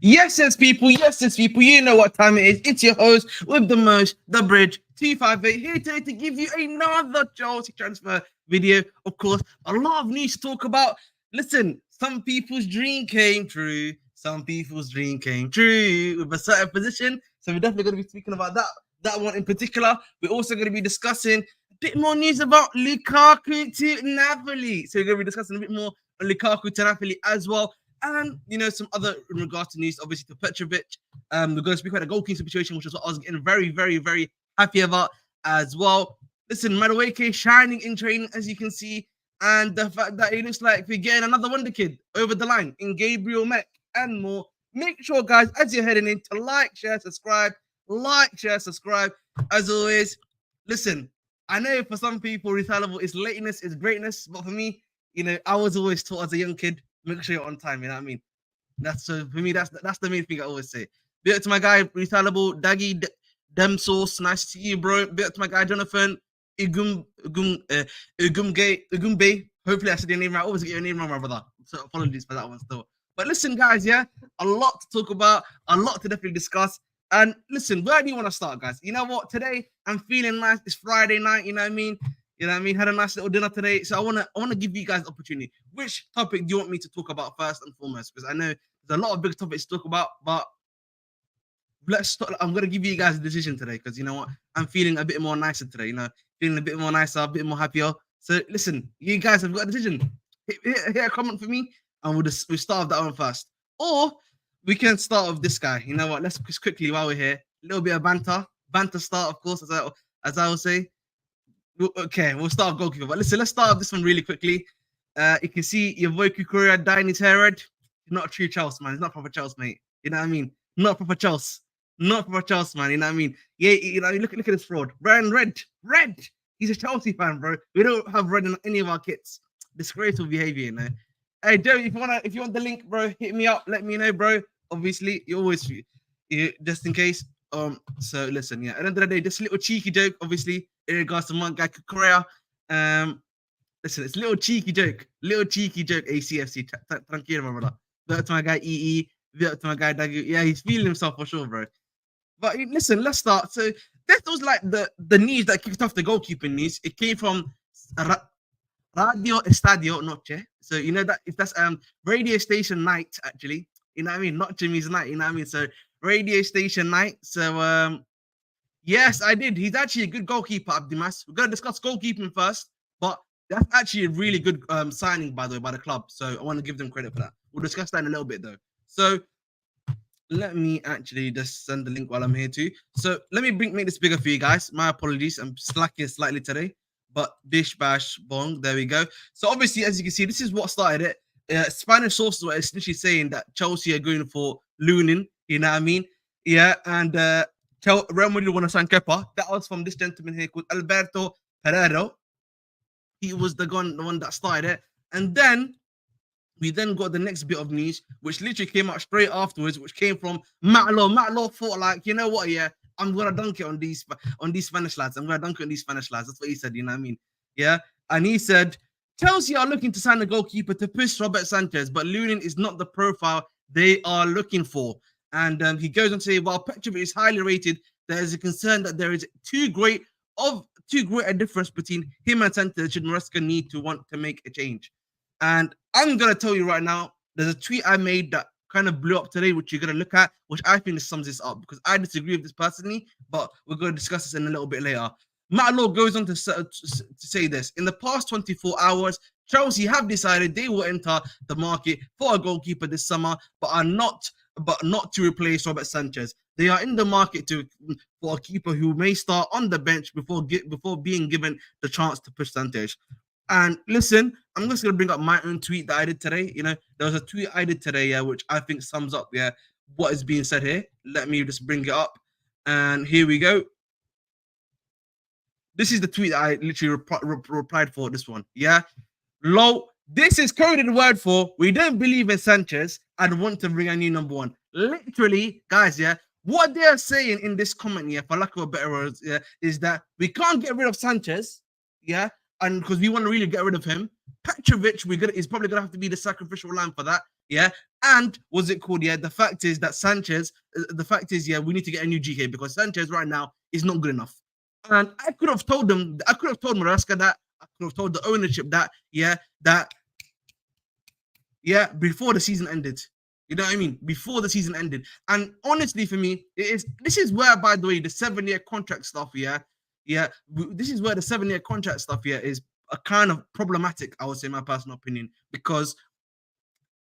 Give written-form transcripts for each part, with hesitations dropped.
Yes, people. Yes, people. You know what time it is. It's your host with the most, the bridge 258 here today to give you another Chelsea transfer video. Of course, a lot of news to talk about. Listen, some people's dream came true. Some people's dream came true with a certain position. So we're definitely going to be speaking about that one in particular. We're also going to be discussing a bit more news about Lukaku to Napoli. So we're going to be discussing a bit more on Lukaku to Napoli as well. And some other in regards to news, obviously to Petrovic. We're going to speak about the goalkeeping situation, which is what I was getting very, very, very happy about as well. Listen, Madueke shining in training, as you can see, and the fact that it looks like we're getting another wonder kid over the line in Gabriel Mech and more. Make sure, guys, as you're heading in, to like, share, subscribe. As always, listen, I know for some people, retaliable is lateness, is greatness, but for me, I was always taught as a young kid, make sure you're on time. You know what I mean? That's for me. That's the main thing I always say. Bit up to my guy, retaliable Daggy Dem Sauce. Nice to see you, bro. Bit up to my guy Jonathan Igumbe. Hopefully, I said your name right. I always get your name wrong, my brother. So apologies for that one still. But listen, guys, yeah, a lot to talk about, a lot to definitely discuss. And listen, where do you want to start, guys? You know what? Today I'm feeling nice. It's Friday night. You know what I mean? Had a nice little dinner today. So I wanna give you guys opportunity. Which topic do you want me to talk about first and foremost? Because I know there's a lot of big topics to talk about, but let's start. I'm gonna give you guys a decision today because you know what? I'm feeling a bit more nicer today. Feeling a bit more nicer, a bit more happier. So listen, you guys have got a decision. Hit a comment for me, and we'll start with that one first. Or we can start with this guy. You know what? Let's just quickly while we're here, a little bit of banter start, of course, as I will say. Okay, we'll start with goalkeeper. But listen, let's start with this one really quickly. You can see your boy Kukurea dyeing his hair red. He's not a true Chelsea, man. He's not proper Chelsea, mate. You know what I mean? Not proper Chelsea. Not proper Chelsea, man. You know what I mean? Yeah, look at this fraud. Red. He's a Chelsea fan, bro. We don't have red in any of our kits. Disgraceful behavior, Hey, Joe, if you want the link, bro, hit me up. Let me know, bro. Obviously, just in case. So listen, yeah. At the end of the day, just a little cheeky joke, obviously, in regards to my guy Korea. Listen, it's a little cheeky joke, ACFC. Tranquilo, my brother. Bit up to my guy EE, bit up to my guy Dagu. Yeah, he's feeling himself for sure, bro. But listen, let's start. So this was like the news that kicked off the goalkeeping news. It came from Radio Estadio Noche. So you know that's radio station night, actually. You know what I mean? Not Jimmy's night, you know what I mean? So radio station night. So yes, I did. He's actually a good goalkeeper, Abdimas. We're gonna discuss goalkeeping first, but that's actually a really good signing, by the way, by the club. So I want to give them credit for that. We'll discuss that in a little bit, though. So let me actually just send the link while I'm here too. So let me make this bigger for you guys. My apologies, I'm slacking slightly today, but bish bash bong. There we go. So obviously, as you can see, this is what started it. Spanish sources were essentially saying that Chelsea are going for Lunin. You know what I mean? Yeah, and Real Madrid want to sign Kepa. That was from this gentleman here called Alberto Pereiro. He was the one that started it. And then we then got the next bit of news, which literally came out straight afterwards, which came from Matlow. Matlow thought, like, you know what, yeah, I'm gonna dunk it on these Spanish lads. That's what he said, you know what I mean? Yeah. And he said, Chelsea are looking to sign a goalkeeper to push Robert Sanchez, but Lunin is not the profile they are looking for. And he goes on to say, while Petrovic is highly rated, there is a concern that there is too great a difference between him and Sanchez should Maresca need to want to make a change. And I'm going to tell you right now, there's a tweet I made that kind of blew up today, which you're going to look at, which I think sums this up, because I disagree with this personally, but we're going to discuss this in a little bit later. Matt Law goes on to say this. In the past 24 hours, Chelsea have decided they will enter the market for a goalkeeper this summer, but not to replace Robert Sanchez. They are in the market for a keeper who may start on the bench before being given the chance to push Sanchez. And listen, I'm just going to bring up my own tweet that I did today. There was a tweet I did today, yeah, which I think sums up, yeah, what is being said here. Let me just bring it up. And here we go. This is the tweet that I literally replied for this one. Yeah. Low. This is coded word for we don't believe in Sanchez and want to bring a new number one. Literally, guys, yeah, what they're saying in this comment, yeah, for lack of a better words, yeah, is that we can't get rid of Sanchez, yeah, and because we want to really get rid of him. Petrovic, is probably gonna have to be the sacrificial lamb for that. Yeah. And what's it called? Yeah. The fact is that Sanchez. The fact is, yeah, we need to get a new GK because Sanchez right now is not good enough. And I could have told them. I could have told Maraska that. I could have told the ownership that. Yeah, before the season ended. You know what I mean? Before the season ended. And honestly, for me, this is where, by the way, the 7-year contract stuff, this is where the 7-year contract stuff, is a kind of problematic, I would say, in my personal opinion, because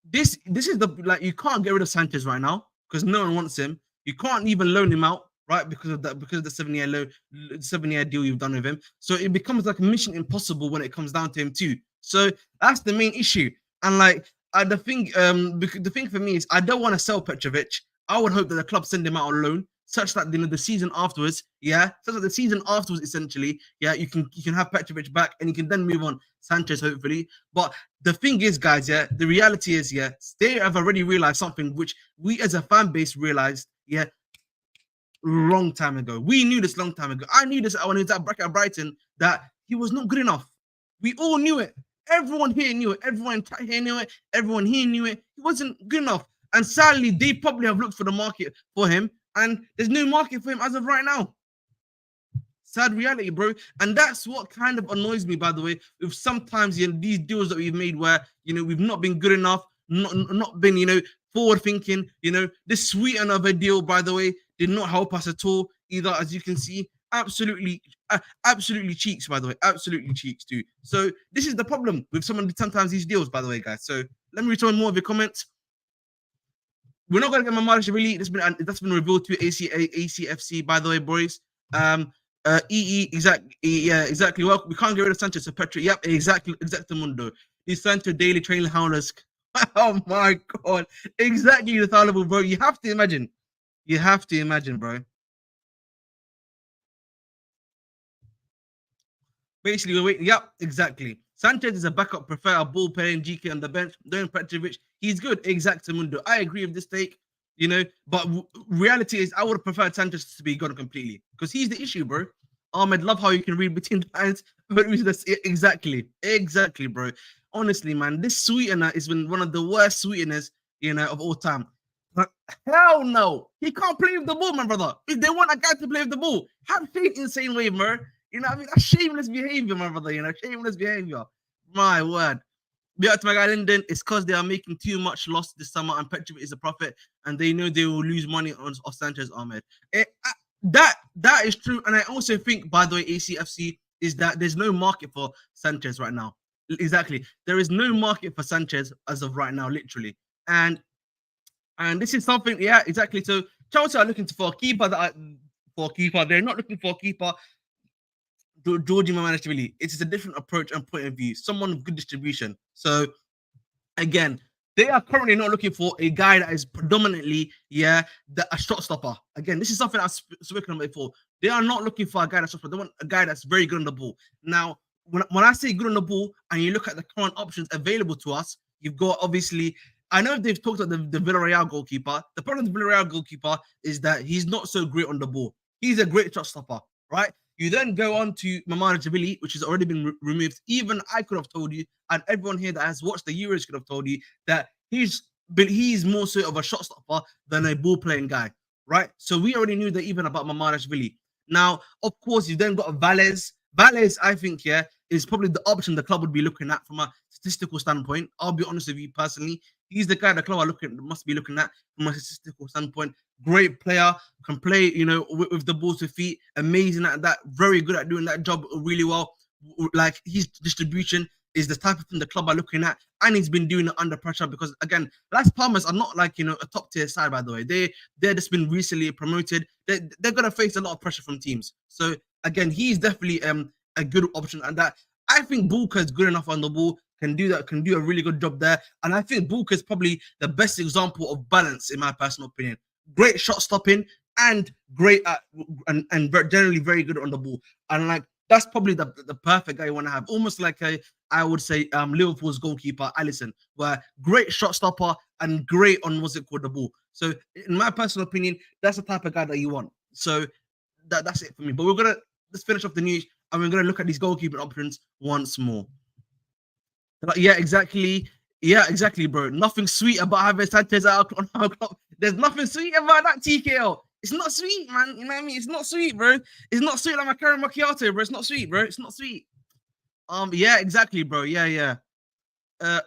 this is the, like, you can't get rid of Sanchez right now because no one wants him. You can't even loan him out, right? Because of the 7-year deal you've done with him. So it becomes like a mission impossible when it comes down to him too. So that's the main issue. And like the thing for me is I don't want to sell Petrovic. I would hope that the club send him out on loan, such that the season afterwards, essentially, you can have Petrovic back and you can then move on Sanchez, hopefully. But the thing is, guys, the reality is, they have already realized something which we as a fan base realized, long time ago. We knew this long time ago. I knew this when he was at Brighton, that he was not good enough. We all knew it. Everyone here knew it. Everyone here knew it. Everyone here knew it. He wasn't good enough. And sadly, they probably have looked for the market for him, and there's no market for him as of right now. Sad reality, bro. And that's what kind of annoys me, by the way, with sometimes these deals that we've made where we've not been good enough, not been forward thinking. This sweetener of a deal, by the way, did not help us at all either, as you can see. Absolutely cheeks, by the way. Absolutely cheeks too. So this is the problem with sometimes these deals, by the way, guys. So let me return more of your comments. We're not gonna get Mamadish really. That's been revealed to ACFC, by the way, boys. Exactly. Well, we can't get rid of Sanchez. So Petri, yep, exactamundo. He's Sancho daily training howlers. Oh my god, exactly the fallible, bro. You have to imagine. Bro. Basically, we're waiting. Yep, exactly. Sanchez is a backup, prefer a ball playing GK on the bench. Don't Petrovic, he's good. Exactamundo. I agree with this take. But reality is, I would have preferred Sanchez to be gone completely because he's the issue, bro. Ahmed, love how you can read between the lines. But exactly, bro. Honestly, man, this sweetener has been one of the worst sweeteners, of all time. But hell no, he can't play with the ball, my brother. If they want a guy to play with the ball, have faith in the same way, bro. I mean, that's shameless behavior, my brother. Shameless behavior. My word. Be out to my guy Linden. It's because they are making too much loss this summer, and Petrovic is a profit, and they know they will lose money on Sanchez, Ahmed. That is true, and I also think, by the way, ACFC is that there's no market for Sanchez right now. Exactly, there is no market for Sanchez as of right now, literally, and this is something, exactly. So Chelsea are looking for a keeper. They're not looking for a keeper. Georgie Mamanishvili, it is a different approach and point of view. Someone with good distribution. So again, they are currently not looking for a guy that is predominantly, a shot stopper. Again, this is something I've spoken about before. They are not looking for a guy that's shot stopper. They want a guy that's very good on the ball. Now, when I say good on the ball, and you look at the current options available to us, you've got, obviously, I know they've talked about the Villarreal goalkeeper. The problem with the Villarreal goalkeeper is that he's not so great on the ball. He's a great shot stopper, right? You then go on to Mamanishvili, which has already been removed. Even I could have told you, and everyone here that has watched the Euros could have told you that he's more so of a shot stopper than a ball playing guy, right? So we already knew that even about Mamanishvili. Now, of course, you've then got Valles. Valles, I think, is probably the option the club would be looking at from a statistical standpoint. I'll be honest with you personally. He's the guy the club must be looking at from a statistical standpoint. Great player, can play, with the ball to feet, amazing at that, very good at doing that job really well. Like, his distribution is the type of thing the club are looking at, and he's been doing it under pressure because, again, Las Palmas are not like, a top tier side, by the way. They're just been recently promoted. They're going to face a lot of pressure from teams. So, again, he's definitely a good option, and that I think Bulka is good enough on the ball, can do a really good job there. And I think Bulka is probably the best example of balance, in my personal opinion. Great shot stopping and great at, and generally very good on the ball. And like, that's probably the perfect guy you want to have. Almost like I would say Liverpool's goalkeeper, Alisson, where great shot stopper and great on the ball. So in my personal opinion, that's the type of guy that you want. So that's it for me. But we're gonna let's finish off the news, and we're gonna look at these goalkeeping options once more. Like, yeah, exactly. Yeah, exactly, bro. Nothing sweet about having Sanchez out on our club. There's nothing sweet about that, TKO. It's not sweet, man. You know what I mean? It's not sweet, bro. It's not sweet like my curry macchiato, bro. It's not sweet, bro. It's not sweet. Yeah, exactly, bro. Yeah.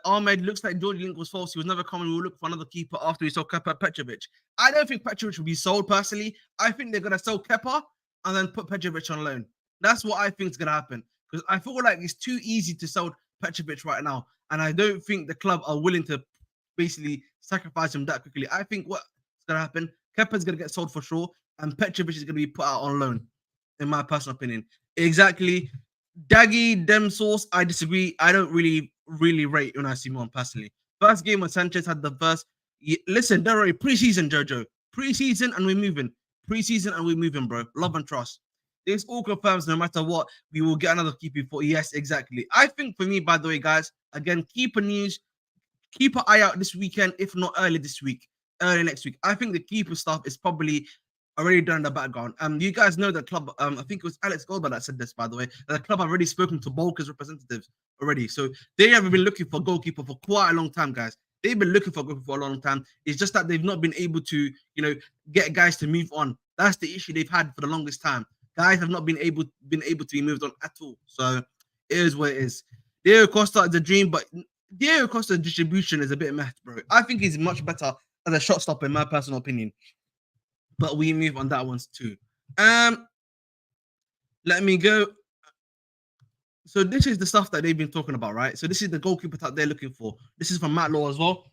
Ahmed looks like George Link was false. He was never coming. We'll look for another keeper after we saw Kepa Petrovic. I don't think Petrovic will be sold personally. I think they're gonna sell Kepa and then put Petrovic on loan. That's what I think is gonna happen because I feel like it's too easy to sell Petrovic right now, and I don't think the club are willing to basically sacrifice him that quickly. I think what's gonna happen, Kepa's gonna get sold for sure, and Petrovic is gonna be put out on loan, in my personal opinion. Exactly. Daggy, Dem Sauce, I disagree. I don't really rate Unai Simon personally. First game when Sanchez had the first. Listen, don't worry. Preseason, Jojo. Preseason and we're moving. Preseason and we're moving, bro. Love and trust. This all confirms no matter what, we will get another keeper for. Yes, exactly. I think for me, by the way, guys, again, keeper news, keep an eye out this weekend, if not early this week, early next week. I think the keeper stuff is probably already done in the background. You guys know the club. I think it was Alex Goldberg that said this, by the way. The club have already spoken to Bulka's representatives already, so they have been looking for a goalkeeper for quite a long time, guys. They've been looking for a goalkeeper for a long time. It's just that they've not been able to, get guys to move on. That's the issue they've had for the longest time. Guys have not been able to be moved on at all. So it is what it is. Diego Costa is a dream, but Diego Costa's distribution is a bit meh, bro. I think he's much better as a shot stopper, in my personal opinion. But we move on that ones too. Let me go. So this is the stuff that they've been talking about, right? So this is the goalkeeper that they're looking for. This is from Matt Law as well.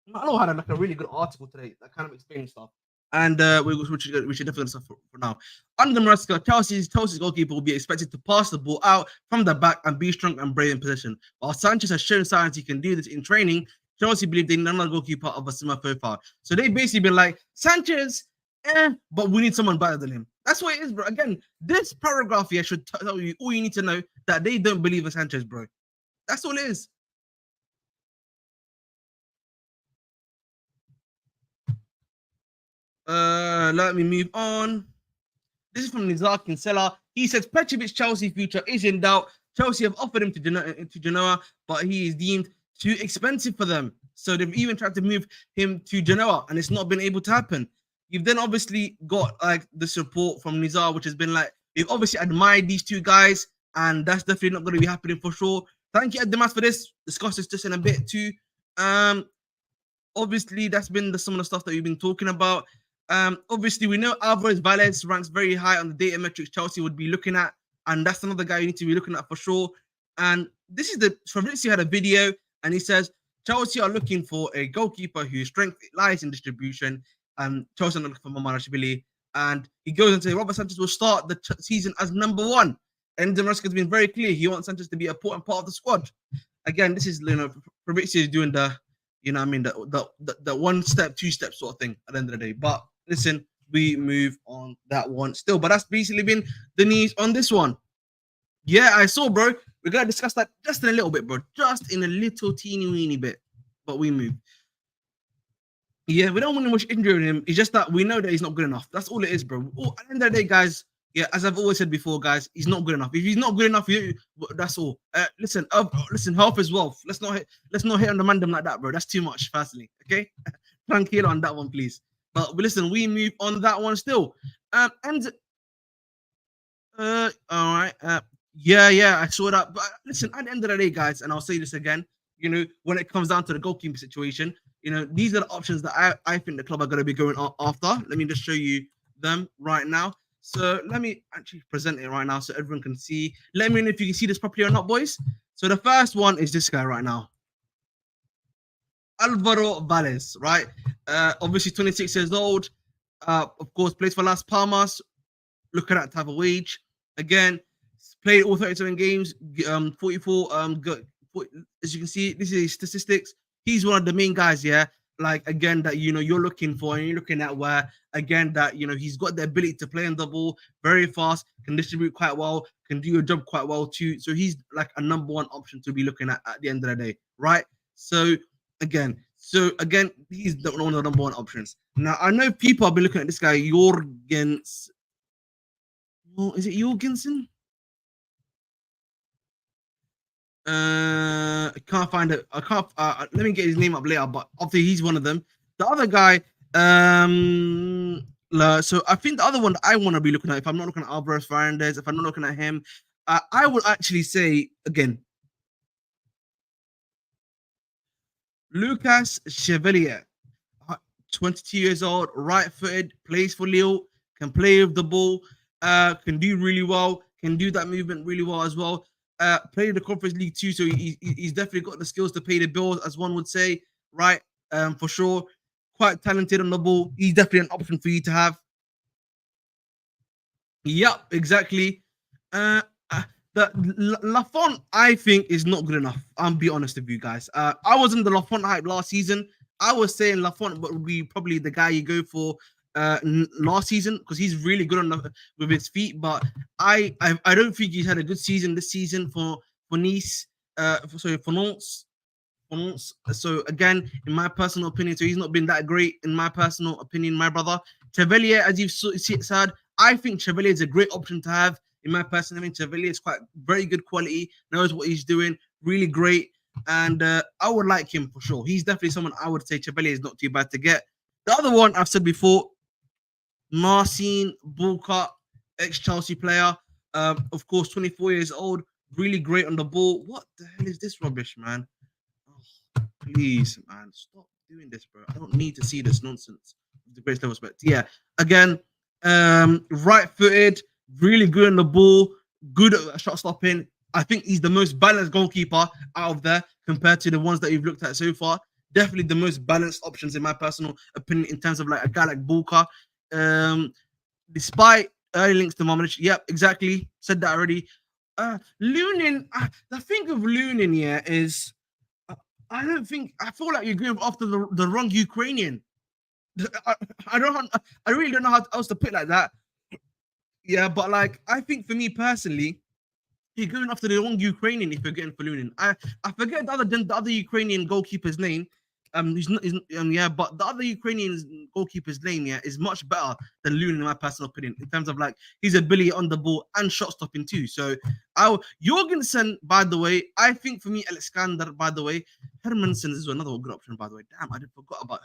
Matt Law had a really good article today that kind of explains stuff. And we should definitely stuff for now. Under Maresca, Chelsea's goalkeeper will be expected to pass the ball out from the back and be strong and brave in possession. While Sanchez has shown signs he can do this in training, Chelsea believe they need another goalkeeper of a similar profile. So they've basically been like, Sanchez, but we need someone better than him. That's what it is, bro. Again, this paragraph here should tell you all you need to know, that they don't believe in Sanchez, bro. That's all it is. Let me move on. This is from Nizar Kinsella. He says Petrovic's Chelsea future is in doubt. Chelsea have offered him to Genoa, but he is deemed too expensive for them. So they've even tried to move him to Genoa, and it's not been able to happen. You've then obviously got like the support from Nizar, which has been like, they've obviously admired these two guys, and that's definitely not going to be happening for sure. Thank you, Además, for this. Discuss this just in a bit too. Obviously, that's been some of the stuff that we've been talking about. Obviously, we know Alvarez Valles ranks very high on the data metrics Chelsea would be looking at, and that's another guy you need to be looking at for sure. And this is Fabrizio had a video, and he says Chelsea are looking for a goalkeeper whose strength lies in distribution. Chelsea are looking for Mamarashvili, and he goes into Robert Sanchez will start the season as number one. And Maresca has been very clear he wants Sanchez to be an important part of the squad. Again, this is Fabrizio is doing the the 1 step, 2 step sort of thing at the end of the day. But listen, we move on that one still. But that's basically been the news on this one. Yeah, I saw, bro. We're gonna discuss that just in a little bit, bro. Just in a little teeny weeny bit. But we move. Yeah, we don't want to much injury on him. It's just that we know that he's not good enough. That's all it is, bro. At the end of the day, guys. Yeah, as I've always said before, guys, he's not good enough. If he's not good enough, that's all. Listen, health is wealth. Let's not hit on the mandem like that, bro. That's too much, personally. Okay, tranquilo on that one, please. But listen, we move on that one still. All right. Yeah, I saw that. But listen, at the end of the day, guys, and I'll say this again. When it comes down to the goalkeeping situation, these are the options that I think the club are going to be going after. Let me just show you them right now. So let me actually present it right now so everyone can see. Let me know if you can see this properly or not, boys. So the first one is this guy right now. Alvaro Valles, right? Obviously 26 years old. Of course, plays for Las Palmas. Look at that type of wage. Again, played all 37 games, 44. As you can see, this is his statistics. He's one of the main guys, yeah. Like again, that you're looking for, and you're looking at where again that he's got the ability to play on the ball very fast, can distribute quite well, can do your job quite well too. So he's like a number one option to be looking at the end of the day, right? So again, he's one of the number one options. Now I know people have been looking at this guy, Jorgen Oh, is it Jorgensen? I can't find it. I can't. Let me get his name up later. But obviously, he's one of them. The other guy, so I think the other one that I want to be looking at, if I'm not looking at Alvarez Fernandez, if I'm not looking at him, I would actually say again, Lucas Chevalier, 22 years old, right-footed, plays for Lille, can play with the ball, can do really well, can do that movement really well as well. Played the Conference League too, so he's definitely got the skills to pay the bills, as one would say, right? For sure. Quite talented on the ball. He's definitely an option for you to have. Yep, exactly. The Lafont, I think, is not good enough. I'll be honest with you guys. I wasn't the Lafont hype last season. I was saying Lafont would be probably the guy you go for last season because he's really good with his feet. But I don't think he's had a good season this season for Nice. For Nantes. So again, in my personal opinion, so he's not been that great in my personal opinion, my brother. Chevalier, as you've said, I think Chevalier is a great option to have. In my personal opinion, Chevalier is quite very good quality, knows what he's doing, really great. And I would like him for sure. He's definitely someone I would say Chevalier is not too bad to get. The other one I've said before, Marcin Bulka, ex-Chelsea player. Of course, 24 years old, really great on the ball. What the hell is this rubbish, man? Please, man, stop doing this, bro. I don't need to see this nonsense. With the greatest level of respect. Yeah, again, right-footed, really good on the ball, good at shot stopping. I think he's the most balanced goalkeeper out of there compared to the ones that you've looked at so far. Definitely the most balanced options in my personal opinion in terms of like a guy like Bulka. Despite early links to Mamadou, yep, exactly. Said that already. Lunin, the thing of Lunin, yeah, is I don't think I feel like you're going after the wrong Ukrainian. I don't. I really don't know how else to put it like that. Yeah, but like I think for me personally, you're going after the wrong Ukrainian if you're getting for Lunin. I forget the other Ukrainian goalkeeper's name. Yeah, but the other Ukrainian goalkeeper's name, yeah, is much better than Lunin in my personal opinion in terms of like his ability on the ball and shot stopping too. So, Jorgensen, by the way, I think for me, Alexander, by the way, Hermansen is another good option, by the way. Damn, I forgot about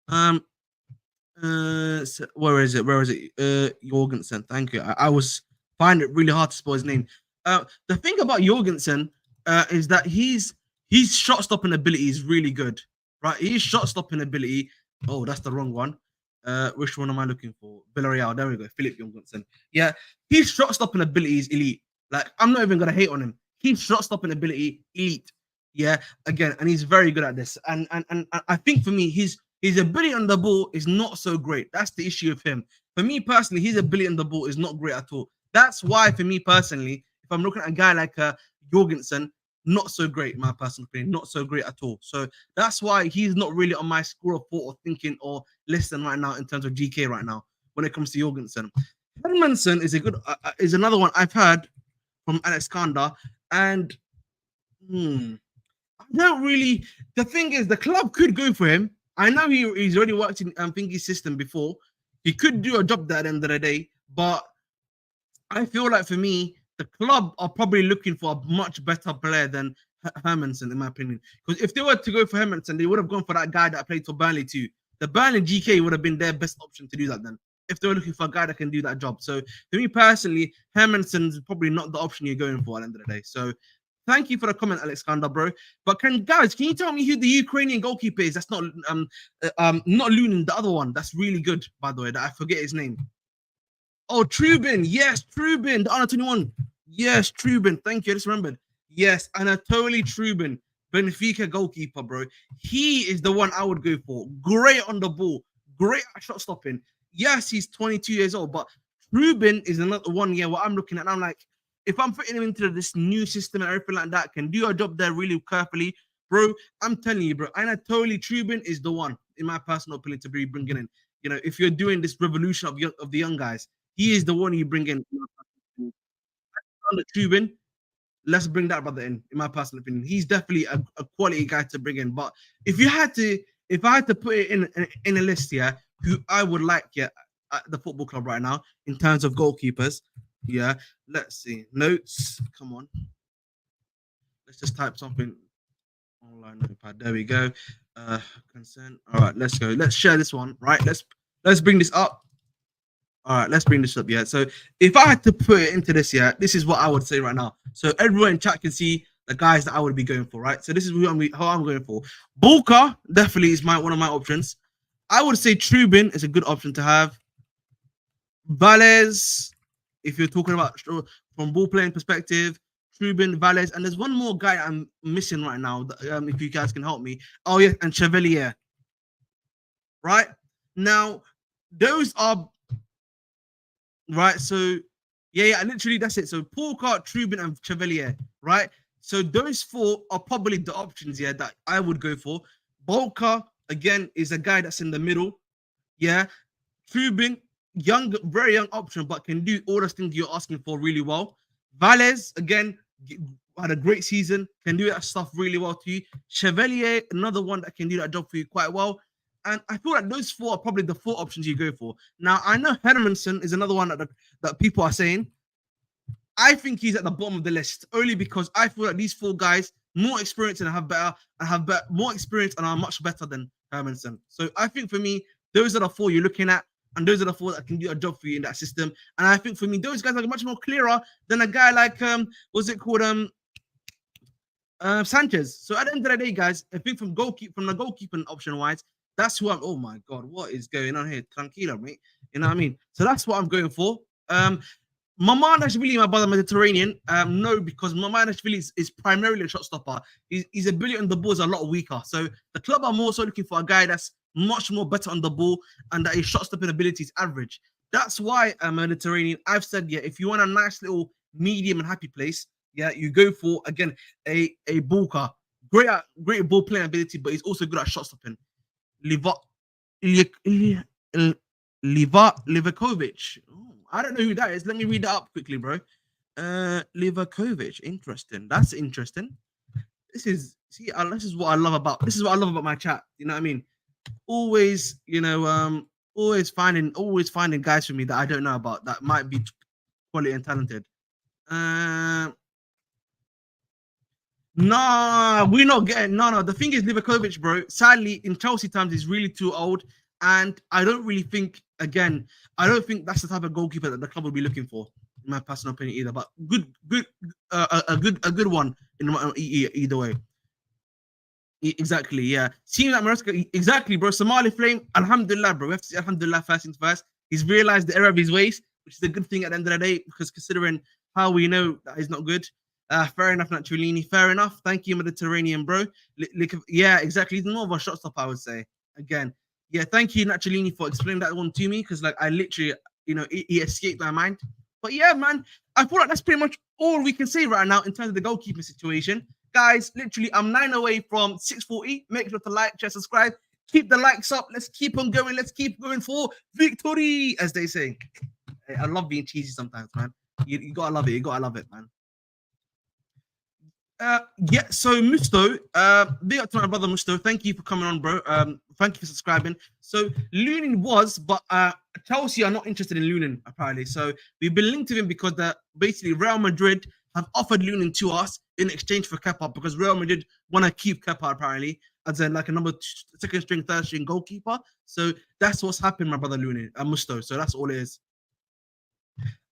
Hermansen. So, where is it? Jorgensen. Thank you. I was find it really hard to spell his name. The thing about Jorgensen is that his shot stopping ability is really good, right? His shot stopping ability. Oh, that's the wrong one. Which one am I looking for? Villarreal. There we go. Philip Jorgensen. Yeah, his shot stopping ability is elite. Like I'm not even gonna hate on him. His shot stopping ability elite. Yeah, again, and he's very good at this. And I think for me, his ability on the ball is not so great. That's the issue with him. For me personally, his ability on the ball is not great at all. That's why, for me personally, if I'm looking at a guy like Jorgensen, not so great, in my personal opinion, not so great at all. So that's why he's not really on my school of thought or thinking or listen right now in terms of GK right now when it comes to Jorgensen. Hermansen is another one I've heard from Alex Kanda, and I don't really. The thing is, the club could go for him. I know he's already worked in Thingy's system before. He could do a job there at the end of the day, but I feel like for me, the club are probably looking for a much better player than Hermansen, in my opinion. Because if they were to go for Hermansen, they would have gone for that guy that played for Burnley too. The Burnley GK would have been their best option to do that then. If they were looking for a guy that can do that job. So for me personally, Hermansen is probably not the option you're going for at the end of the day. So thank you for the comment, Alexander, bro. But can you tell me who the Ukrainian goalkeeper is? That's not Lunin, the other one. That's really good, by the way. That I forget his name. Oh, Trubin. Yes, Trubin, the under 21. Yes, Trubin. Thank you. I just remembered. Yes, Anatoly Trubin, Benfica goalkeeper, bro. He is the one I would go for. Great on the ball, great at shot stopping. Yes, he's 22 years old, but Trubin is another one. Yeah, what I'm looking at, I'm like, if I'm putting him into this new system and everything like that, can do a job there really carefully, bro. I'm telling you, bro. Anatoly Trubin is the one, in my personal opinion, to be bringing in. You know, if you're doing this revolution of the young guys, he is the one you bring in. On the Trubin, let's bring that brother in my personal opinion. He's definitely a quality guy to bring in. But if I had to put it in a list, yeah, who I would like, yeah, at the football club right now in terms of goalkeepers. Yeah, let's see. Notes. Come on. Let's just type something online notepad. There we go. Consent. All right, let's go. Let's share this one. Right. Let's bring this up. All right, let's bring this up. Yeah. So if I had to put it into this, yeah, this is what I would say right now. So everyone in chat can see the guys that I would be going for, right? So this is how I'm going for. Bulka definitely is one of my options. I would say Trubin is a good option to have. Valles, if you're talking about from ball playing perspective, Trubin, Valles, and there's one more guy I'm missing right now. If you guys can help me. Oh yeah, and Chevalier. Right now, those are right. So yeah, literally that's it. So Bulka, Trubin, and Chevalier. Right. So those four are probably the options, yeah, that I would go for. Bulka, again, is a guy that's in the middle. Yeah. Trubin, young, very young option, but can do all those things you're asking for really well. Valles, again, had a great season, can do that stuff really well to you. Chevalier, another one that can do that job for you quite well. And I feel like those four are probably the four options you go for. Now, I know Hermanson is another one that people are saying. I think he's at the bottom of the list only because I feel like these four guys more experience and have more experience and are much better than Hermanson. So I think for me, those are the four you're looking at, and those are the four that can do a job for you in that system. And I think for me, those guys are much more clearer than a guy like what's it called Sanchez. So at the end of the day, guys, I think from the goalkeeping option wise, that's who I'm. Oh my god, what is going on here? Tranquilo, mate. You know what I mean? So that's what I'm going for. Mamanashvili, my brother, Mediterranean. No, because Mamanashvili is primarily a shot stopper. His ability on the ball is a lot weaker. So the club are more so looking for a guy that's much more better on the ball and that his shot stopping ability is average. That's why Mediterranean. I've said, yeah, if you want a nice little medium and happy place, yeah, you go for again a Bulka. Great ball playing ability, but he's also good at shot stopping. Livakovic. I don't know who that is. Let me read that up quickly, bro. Livakovic. Interesting. That's interesting. This is what I love about my chat. You know what I mean? Always, always finding guys for me that I don't know about that might be quality and talented. Nah, we're not getting no. The thing is, Livakovic, bro, sadly, in Chelsea times, he's really too old. And I don't think that's the type of goalkeeper that the club will be looking for, in my personal opinion, either. But a good one either way. Exactly, yeah. Seeing that Maresca, exactly, bro. Somali Flame, Alhamdulillah, bro. We have to say Alhamdulillah first things first. He's realized the error of his ways, which is a good thing at the end of the day, because considering how we know that he's not good. Fair enough, Naturalini. Fair enough. Thank you, Mediterranean, bro. Yeah, exactly. He's more of a shot stopper, I would say. Again. Yeah, thank you, Naturalini, for explaining that one to me, because like I literally, he escaped my mind. But yeah, man, I feel like that's pretty much all we can say right now in terms of the goalkeeping situation. Guys, literally, I'm 9 away from 640. Make sure to like, share, subscribe. Keep the likes up. Let's keep on going. Let's keep going for victory, as they say. Hey, I love being cheesy sometimes, man. You gotta love it. You gotta love it, man. Yeah, so Musto, big up to my brother Musto. Thank you for coming on, bro. Thank you for subscribing. So Lunin was, but Chelsea are not interested in Lunin, apparently. So we've been linked to him because basically Real Madrid have offered Lunin to us in exchange for Kepa, because Real Madrid want to keep Kepa, apparently, as like a second string, third string goalkeeper. So that's what's happened, my brother Lunin, Musto. So that's all it is.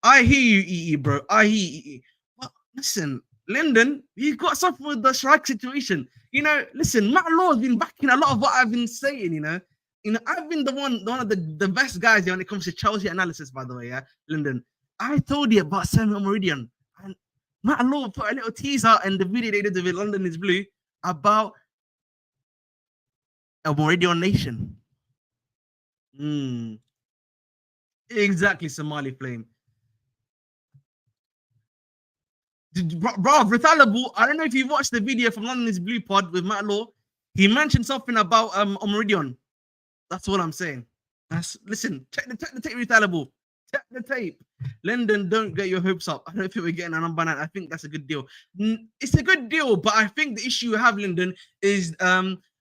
I hear you, EE, bro. I hear you, EE. But listen, Lyndon, he's got something with the strike situation. Listen, Matt Law has been backing a lot of what I've been saying, I've been one of the best guys here when it comes to Chelsea analysis, by the way, yeah, Lyndon. I told you about Samuel Meridian, and Matt Law put a little teaser in the video they did with London is Blue about a Meridian nation. Exactly, Somali Flame. Bro, Retaliable, I don't know if you watched the video from London is Blue pod with Matt Law. He mentioned something about Meridian. That's what I'm saying. Listen, check the tape, Retaliable. Check the tape. London, don't get your hopes up. I don't think we're getting a number 9. I think that's a good deal. It's a good deal, but I think the issue you have, Lyndon, is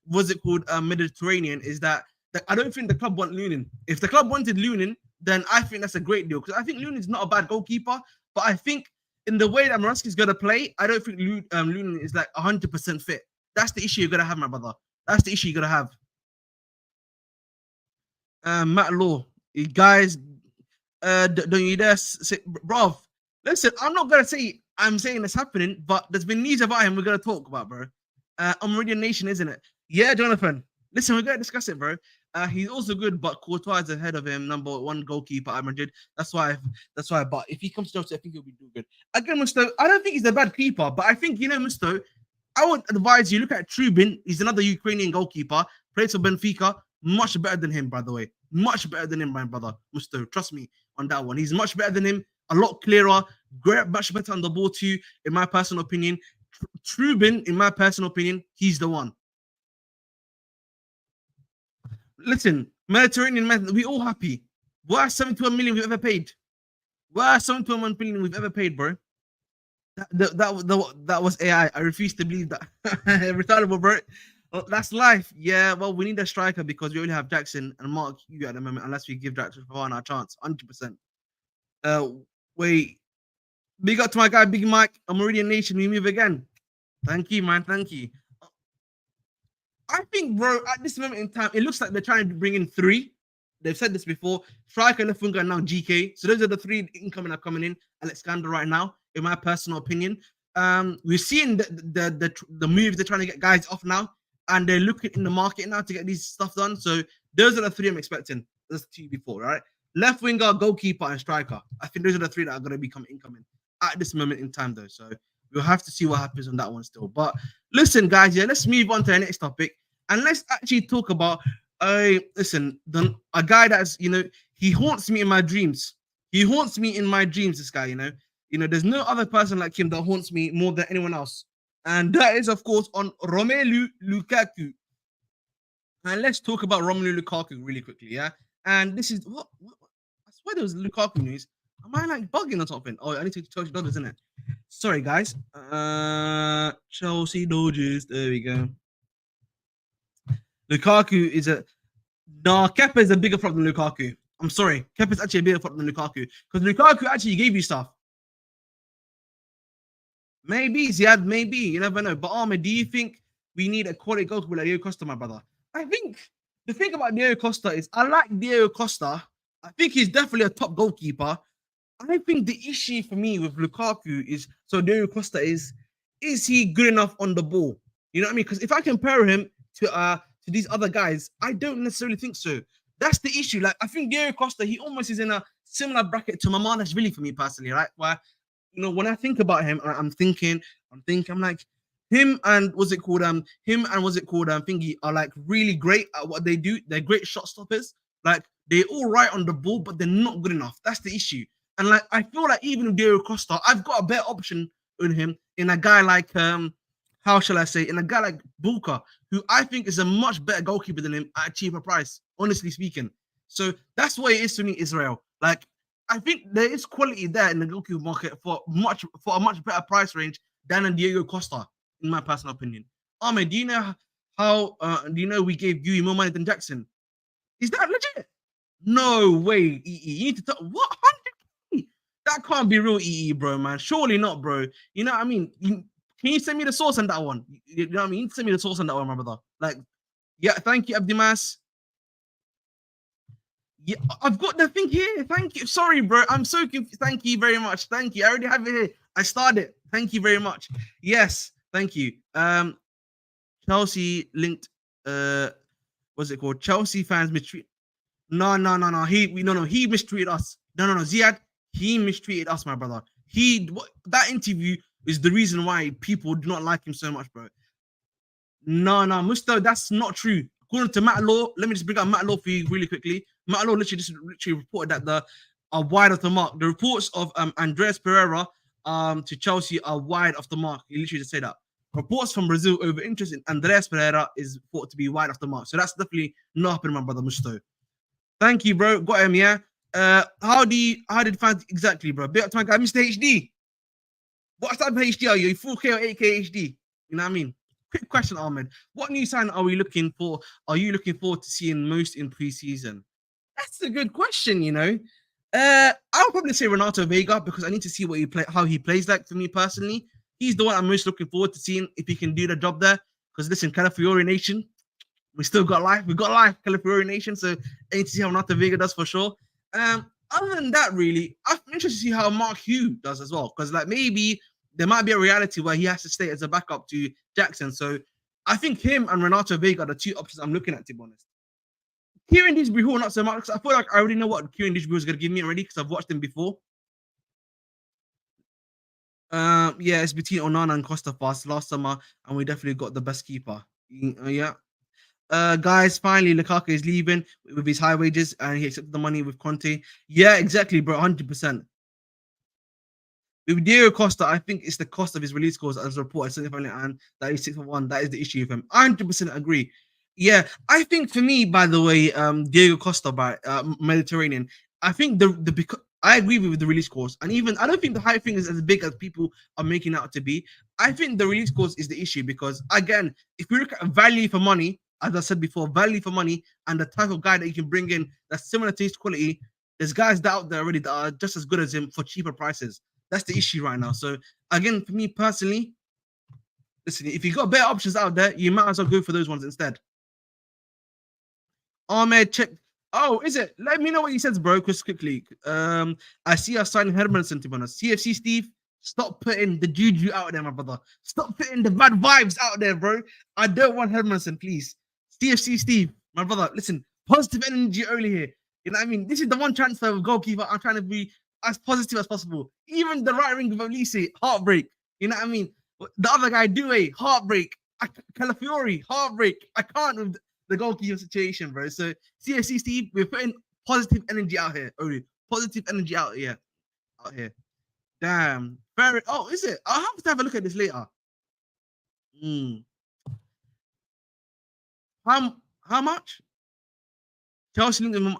what's it called? Mediterranean, is that I don't think the club want Lunin. If the club wanted Lunin, then I think that's a great deal because I think Lunin is not a bad goalkeeper, but I think in the way that Madueke is gonna play, I don't think Lunin is like 100% fit. That's the issue you're gonna have, my brother. That's the issue you're gonna have. Matt Law, you guys, don't you dare say, bro? Listen, I'm not gonna say I'm saying it's happening, but there's been news about him we're gonna talk about, bro. On Radio Nation, isn't it? Yeah, Jonathan. Listen, we're gonna discuss it, bro. He's also good, but Courtois is ahead of him, number one goalkeeper at Madrid. That's why. But if he comes to Chelsea, I think he'll be doing good. Again, Musto, I don't think he's a bad keeper, but I think Musto. I would advise you look at Trubin. He's another Ukrainian goalkeeper. Plays for Benfica. Much better than him, by the way. Much better than him, my brother. Musto, trust me on that one. He's much better than him. A lot clearer. Great, much better on the ball too, in my personal opinion. Trubin, in my personal opinion, he's the one. Listen, Mediterranean man, we all happy. Worst 71 million we've ever paid. Worst 71 million we've ever paid, bro. That was AI. I refuse to believe that. Retardable, bro. Well, that's life. Yeah, well, we need a striker because we only have Jackson and Mark Hugh at the moment, unless we give Jackson Favana a chance, 100%. Wait. Big up to my guy, Big Mike. I'm already a nation. We move again. Thank you, man. Thank you. I think, bro, at this moment in time, it looks like they're trying to bring in 3. They've said this before. Striker, left winger, and now GK. So those are the 3 incoming are coming in. Alexander right now, in my personal opinion. We're seeing the moves they're trying to get guys off now, and they're looking in the market now to get these stuff done. So those are the 3 I'm expecting. There's 2 before, right? Left winger, goalkeeper, and striker. I think those are the 3 that are going to become incoming at this moment in time, though. So we'll have to see what happens on that one still. But listen, guys, yeah, let's move on to the next topic, and let's actually talk about a guy that's he haunts me in my dreams. He haunts me in my dreams. This guy, there's no other person like him that haunts me more than anyone else, and that is of course on Romelu Lukaku. And let's talk about Romelu Lukaku really quickly, yeah. And this is what I swear there was Lukaku news. Am I like bugging or something? Oh, I need to Chelsea Dodgers, isn't it? Sorry, guys. Chelsea Dodgers. There we go. Lukaku is Kepa is a bigger flop than Lukaku. I'm sorry. Kepa is actually a bigger flop than Lukaku. Because Lukaku actually gave you stuff. Maybe, Ziad, maybe. You never know. But Ahmed, do you think we need a quality goalkeeper like Diego Costa, my brother? I think the thing about Diego Costa is I like Diego Costa. I think he's definitely a top goalkeeper. I think the issue for me with Lukaku is, so Diego Costa is he good enough on the ball? You know what I mean? Because if I compare him to these other guys, I don't necessarily think so. That's the issue. Like, I think Diego Costa, he almost is in a similar bracket to Mamardashvili for me personally, right? Where, when I think about him, I'm like, him and Thingy are like really great at what they do. They're great shot stoppers. Like, they're all right on the ball, but they're not good enough. That's the issue. And like, I feel like even with Diego Costa, I've got a better option in him in a guy like how shall I say, in a guy like Bulka, who I think is a much better goalkeeper than him at a cheaper price, honestly speaking. So that's what it is to me, Israel. Like, I think there is quality there in the goalkeeper market for a much better price range than a Diego Costa, in my personal opinion. Ahmed, do you know how we gave Yui more money than Jackson? Is that legit? No way, EE. You need to talk. What? 100K? That can't be real, EE, bro, man. Surely not, bro. You know what I mean? Can you send me the source on that one? You know what I mean? You need to send me the source on that one, my brother. Like, yeah, thank you, Abdimas. Yeah, I've got the thing here. Thank you. Sorry, bro. I'm so confused. Thank you very much. Thank you. I already have it here. I started. Thank you very much. Yes, thank you. Chelsea linked. What's it called? Chelsea fans mistreat. No. He mistreated us. No. Ziad, he mistreated us, my brother. That interview is the reason why people do not like him so much, bro. No, Musto, that's not true. According to Matt Law, let me just bring up Matt Law for you really quickly. Matt Law literally reported that the are wide of the mark. The reports of Andreas Pereira to Chelsea are wide of the mark. He literally just said that. Reports from Brazil over interest in Andreas Pereira is thought to be wide off the mark. So that's definitely not happening, my brother Musto. Thank you, bro. Got him, yeah. How did fans exactly, bro? Big up to my guy, Mr. HD. What type of HD are you? 4K or 8K HD? You know what I mean? Quick question, Ahmed. What new sign are you looking forward to seeing most in preseason? That's a good question, you know. I'll probably say Renato Vega because I need to see what he play, how he plays. Like for me personally, he's the one I'm most looking forward to seeing if he can do the job there. Because listen, Calafiori Nation, we still got life. We got life, Calafiori Nation. So I need to see how Renato Vega does for sure. Other than that, really, I'm interested to see how Mark Hugh does as well. Because like maybe there might be a reality where he has to stay as a backup to Jackson. So I think him and Renato Vega are the two options I'm looking at, to be honest. Kieran Dewsbury, not so much. I feel like I already know what Kieran Dewsbury is going to give me already because I've watched him before. Yeah, it's between Onana and Costa Fast last summer, and we definitely got the best keeper. Yeah. Guys, finally, Lukaku is leaving with his high wages, and he accepted the money with Conte. Yeah, exactly, bro, 100%. With Diego Costa, I think it's the cost of his release scores as reported, and that is 6-1. That is the issue with him. 100% agree. Yeah, I think for me, by the way, Diego Costa by Mediterranean, I think because I agree with the release scores, and even I don't think the high thing is as big as people are making out to be. I think the release scores is the issue because again, if we look at value for money, as I said before, value for money and the type of guy that you can bring in that's similar to his quality, there's guys that out there already that are just as good as him for cheaper prices. That's the issue right now. So again, for me personally, listen, if you got better options out there, you might as well go for those ones instead. Ahmed, check. Oh, is it? Let me know what he says, bro. Just quickly. I see us signing Hermanson to be honest. CFC Steve, stop putting the juju out there, my brother. Stop putting the bad vibes out there, bro. I don't want Hermanson, please. CFC Steve, my brother. Listen, positive energy early here. You know what I mean? This is the one transfer of goalkeeper. I'm trying to be as positive as possible. Even the right wing of Elise, heartbreak. You know what I mean? The other guy, Due, heartbreak. Calafiori, heartbreak. I can't with the goalkeeper situation, bro. So CFC Steve, we're putting positive energy out here. Only positive energy out here. Out here. Damn. Very. Oh, is it? I'll have to have a look at this later. Mm. How much? Chelsea linked him.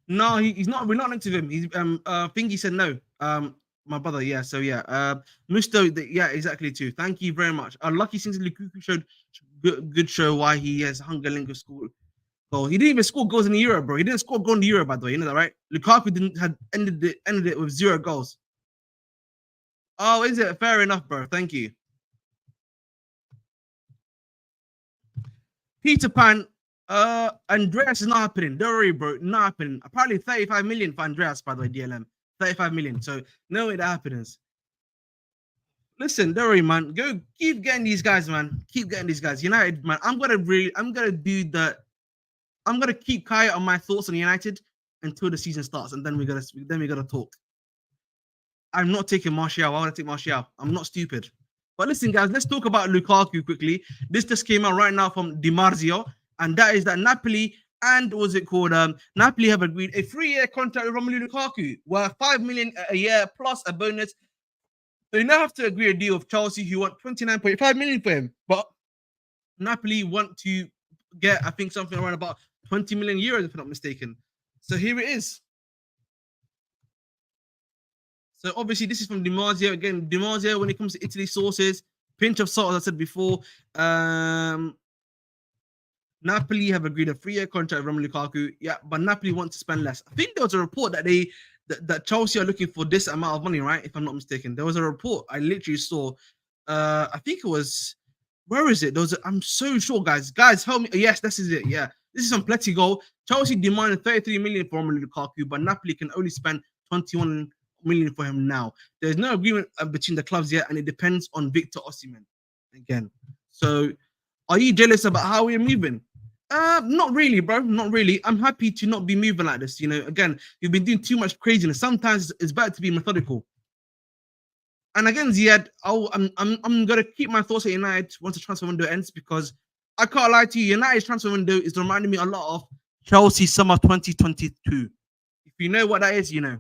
No, he's not. We're not linked to him. He's I think he said no. My brother, yeah. So yeah. Musto, yeah, exactly too. Thank you very much. Lucky since Lukaku showed good show why he has hunger link of school. So he didn't even score goals in the Euro, bro. He didn't score goal in the Euro, by the way. You know that, right? Lukaku didn't had ended it with 0 goals. Oh, is it? Fair enough, bro. Thank you. Peter Pan. Andreas is not happening. Don't worry, bro. Not happening. Apparently 35 million for Andreas, by the way, DLM. 35 million. So no way that happens. Listen, don't worry, man. Go keep getting these guys, man. Keep getting these guys. United, man. I'm gonna keep quiet on my thoughts on United until the season starts, and then we're gonna talk. I'm not taking Martial. Why would I take Martial? I'm not stupid. But listen, guys, let's talk about Lukaku quickly. This just came out right now from Di Marzio, and that is that Napoli and what's it called? Napoli have agreed a 3-year contract with Romelu Lukaku, worth 5 million a year plus a bonus. They now have to agree a deal with Chelsea, who want 29.5 million for him, but Napoli want to get, I think, something around about 20 million euros, if I'm not mistaken. So here it is. So obviously this is from Di Marzio. Again, Di Marzio, when it comes to Italy sources, pinch of salt, as I said before. Napoli have agreed a 3-year contract with Romelu Lukaku. Yeah, but Napoli want to spend less. I think there was a report that Chelsea are looking for this amount of money, right? If I'm not mistaken. There was a report I literally saw. I think it was, where is it? I'm so sure, guys. Guys, help me. Yes, this is it. Yeah. This is on Pletty goal. Chelsea demanded 33 million for Romelu Lukaku, but Napoli can only spend 21 million for him now. There's no agreement between the clubs yet, and it depends on Victor Osimhen again. So, are you jealous about how we're moving? Not really, bro. Not really. I'm happy to not be moving like this. You know, again, you've been doing too much craziness. Sometimes it's better to be methodical. And again, Ziad, I'm gonna keep my thoughts at United once the transfer window ends because I can't lie to you. United's transfer window is reminding me a lot of Chelsea summer 2022. If you know what that is, you know.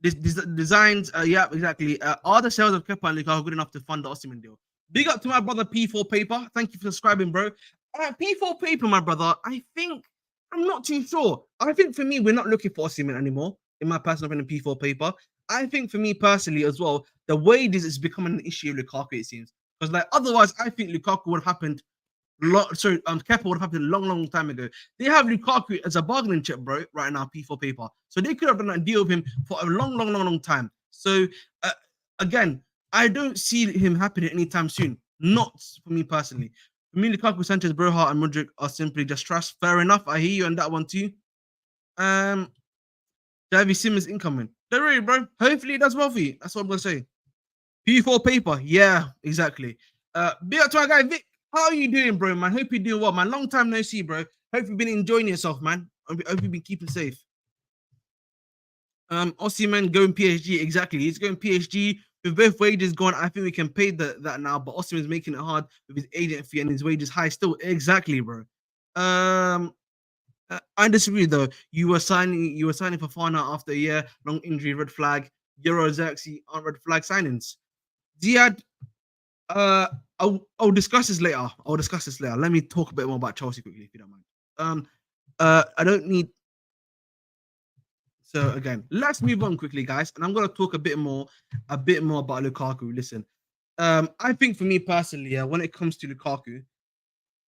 This designs, yeah, exactly. Are the sales of Kepa and Lukaku good enough to fund the Osimhen deal? Big up to my brother P4 Paper. Thank you for subscribing, bro. P4 Paper, my brother. I think I'm not too sure. I think for me, we're not looking for Osimhen anymore. In my personal opinion, P4 Paper. I think for me personally as well, the way this is becoming an issue with Lukaku, it seems, because like otherwise, I think Lukaku would have happened Kepa would have happened a long time ago. They have Lukaku as a bargaining chip, bro, right now, P4 paper. So they could have done a deal with him for a long time. So uh, again, I don't see him happening anytime soon. Not for me personally. For me, Lukaku, Sanchez, Broha, and Mudryk are simply just trash. Fair enough. I hear you on that one too. Javi Simmons incoming. Don't worry, bro. Hopefully it does well for you. That's what I'm gonna say. P4 paper. Yeah, exactly. Big up to our guy Vic. How are you doing, bro, man? Hope you're doing well, man. Long time no see, bro. Hope you've been enjoying yourself, man. Hope you've been keeping safe. Osimhen going PSG. Exactly. He's going PSG with both wages gone. I think we can pay that now, but Osimhen's making it hard with his agent fee and his wages high still. Exactly, bro. I disagree though. You were signing for Fana after a year long injury, red flag. Euro Xerxes aren't red flag signings. Ziad, I'll discuss this later. Let me talk a bit more about Chelsea quickly, if you don't mind. I don't need. So again, let's move on quickly, guys, and I'm gonna talk a bit more about Lukaku. Listen, I think for me personally, when it comes to Lukaku,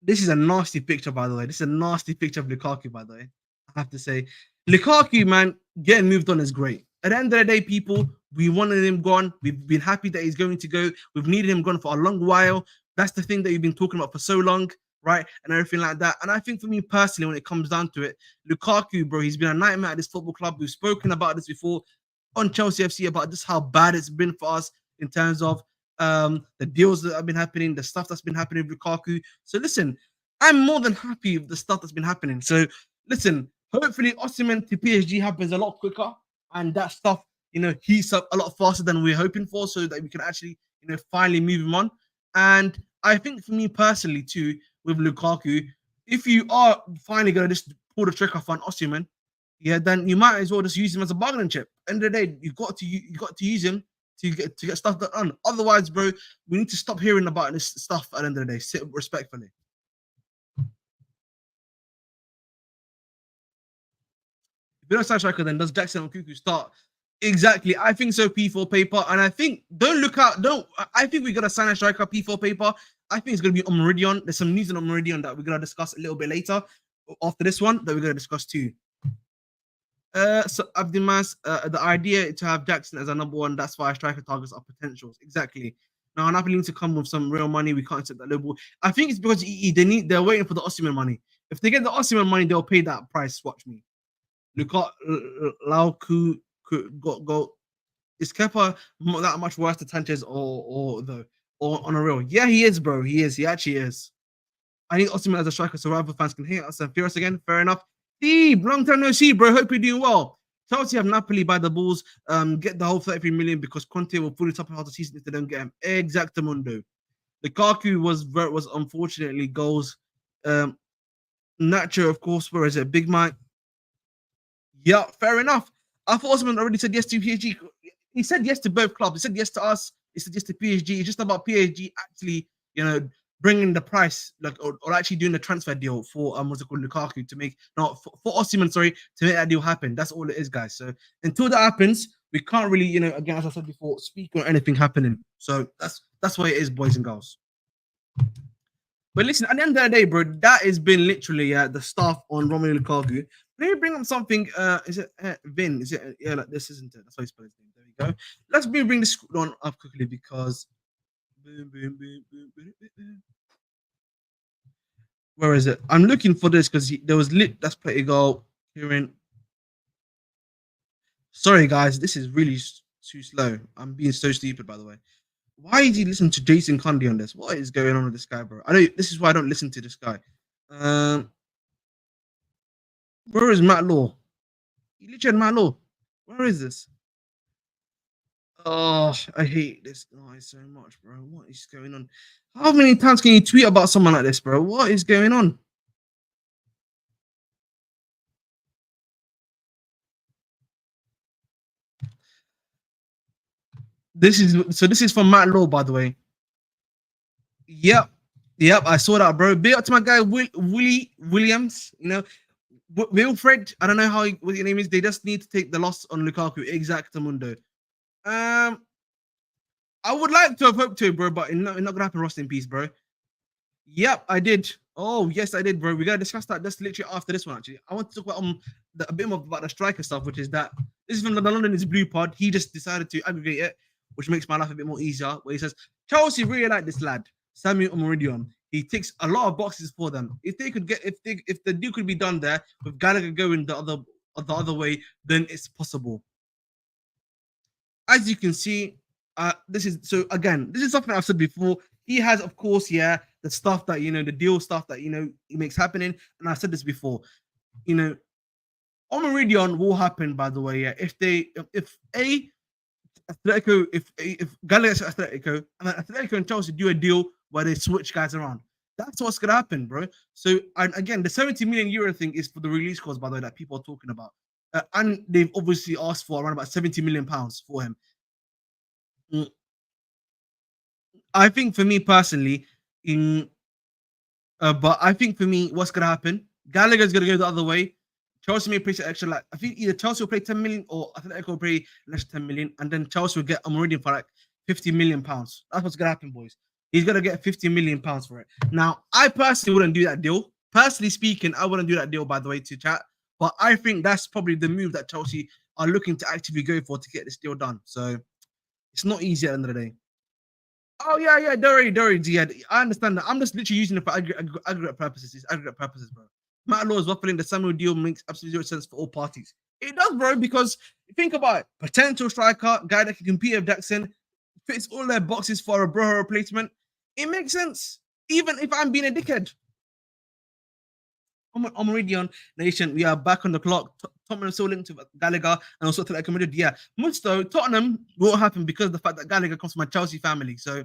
this is a nasty picture, by the way. This is a nasty picture of Lukaku, by the way. I have to say, Lukaku, man, getting moved on is great. At the end of the day, people, we wanted him gone. We've been happy that he's going to go. We've needed him gone for a long while. That's the thing that you've been talking about for so long, right? And everything like that. And I think for me personally, when it comes down to it, Lukaku, bro, he's been a nightmare at this football club. We've spoken about this before on Chelsea FC about just how bad it's been for us in terms of the deals that have been happening, the stuff that's been happening with Lukaku. So listen, I'm more than happy with the stuff that's been happening. So listen, hopefully Osimhen to PSG happens a lot quicker, and that stuff, heats up a lot faster than we're hoping for, so that we can actually, finally move him on. And I think for me personally too, with Lukaku, if you are finally gonna just pull the trick off on Osimhen, then you might as well just use him as a bargaining chip. End of the day, you got to use him to get stuff done. Otherwise, bro, we need to stop hearing about this stuff at the end of the day. Sit respectfully. If you don't sign striker, then does Jackson and Cuckoo start? Exactly. I think so, P4 paper. And I think I think we're gonna sign a striker, P4 paper. I think it's gonna be on Meridian. There's some news on Meridian that we're gonna discuss a little bit later after this one that we're gonna discuss too. So Abdimas, the idea to have Jackson as a number one, that's why striker targets are potentials. Exactly. Now Napoli need to come with some real money. We can't accept that level. I think it's because they're waiting for the Osimhen money. If they get the Osimhen money, they'll pay that price. Watch me. Lauku go. Is Kepa that much worse than Sanchez or on a real? Yeah, he is, bro. He is. He actually is. I need Osimhen as a striker so rival fans can hate us and fear us again. Fair enough. Steve, long time no see, bro. Hope you're doing well. Chelsea have Napoli by the balls. Get the whole 33 million because Conte will fully top half the season if they don't get him. Exactamundo. Lukaku was unfortunately goals. Nacho, of course. Where is it? Big Mike. Yeah, fair enough. I thought Osman already said yes to PSG. He said yes to both clubs. He said yes to us. He said yes to PSG. It's just about PSG actually, bringing the price, or actually doing the transfer deal for what's it called, Lukaku to make for Osimhen, sorry, to make that deal happen. That's all it is, guys. So until that happens, we can't really, again, as I said before, speak on anything happening. So that's what it is, boys and girls. But listen, at the end of the day, bro, that has been literally the stuff on Romelu Lukaku. Let me bring up something. Is it Vin? Is it like this? Isn't it? That's how you spell his name. There we go. Let's bring this on up quickly because. Where is it? I'm looking for this because there was lit. That's play goal. Hearing. Sorry, guys, this is really too slow. I'm being so stupid, by the way. Why is he listening to Jason Cundy on this? What is going on with this guy, bro? This is why I don't listen to this guy. Where is Matt Law? He literally had Matt Law. Where is this? Oh, I hate this guy so much, bro. What is going on? How many times can you tweet about someone like this, bro? What is going on? This is from Matt Law, by the way. Yep. I saw that, bro. Big up to my guy Willie Williams. Wilfred. I don't know what your name is. They just need to take the loss on Lukaku. Exactamundo. I would like to have hoped to, bro, but it's not gonna happen. Rest in peace, bro. Yep, I did. Oh yes, I did, bro. We gotta discuss that. That's literally after this one. Actually, I want to talk about a bit more about the striker stuff, which is that this is from the London is Blue Pod. He just decided to aggregate it, which makes my life a bit more easier. Where he says Chelsea really like this lad, Samuel Meridian. He ticks a lot of boxes for them. If they could get, if the deal could be done there with Gallagher going the other way, then it's possible. As you can see, this is so again, this is something I've said before. He has, of course, yeah, the stuff that the deal stuff that he makes happening, and I've said this before. You know, on Meridian will happen, by the way. Yeah, if Atletico, if Gallagher gets Atletico, and then Atletico and Chelsea do a deal where they switch guys around, that's what's gonna happen, bro. So, and again, the 70 million euro thing is for the release clause, by the way, that people are talking about, and they've obviously asked for around about 70 million pounds for him. Mm, I think for me personally, in but I think for me, what's gonna happen? Gallagher's gonna go the other way. Chelsea may pay some extra, like I think either Chelsea will pay 10 million or Atletico will pay less 10 million, and then Chelsea will get a Meridian for like 50 million pounds. That's what's gonna happen, boys. He's gonna get 50 million pounds for it. Now, I personally wouldn't do that deal. Personally speaking, I wouldn't do that deal, by the way, to chat. But I think that's probably the move that Chelsea are looking to actively go for to get this deal done. So it's not easy at the end of the day. Oh yeah, Dory, yeah. I understand that. I'm just literally using it for aggregate purposes. It's aggregate purposes, bro. Matt Law is waffling. The Samuel deal makes absolutely zero sense for all parties. It does, bro, because think about it. Potential striker, guy that can compete with Jackson, fits all their boxes for a Broho replacement. It makes sense, even if I'm being a dickhead. I'm already on Nation. We are back on the clock. Tottenham is still linked to Gallagher and also to Atletico Madrid. Yeah, much though, Tottenham won't happen because of the fact that Gallagher comes from my Chelsea family. So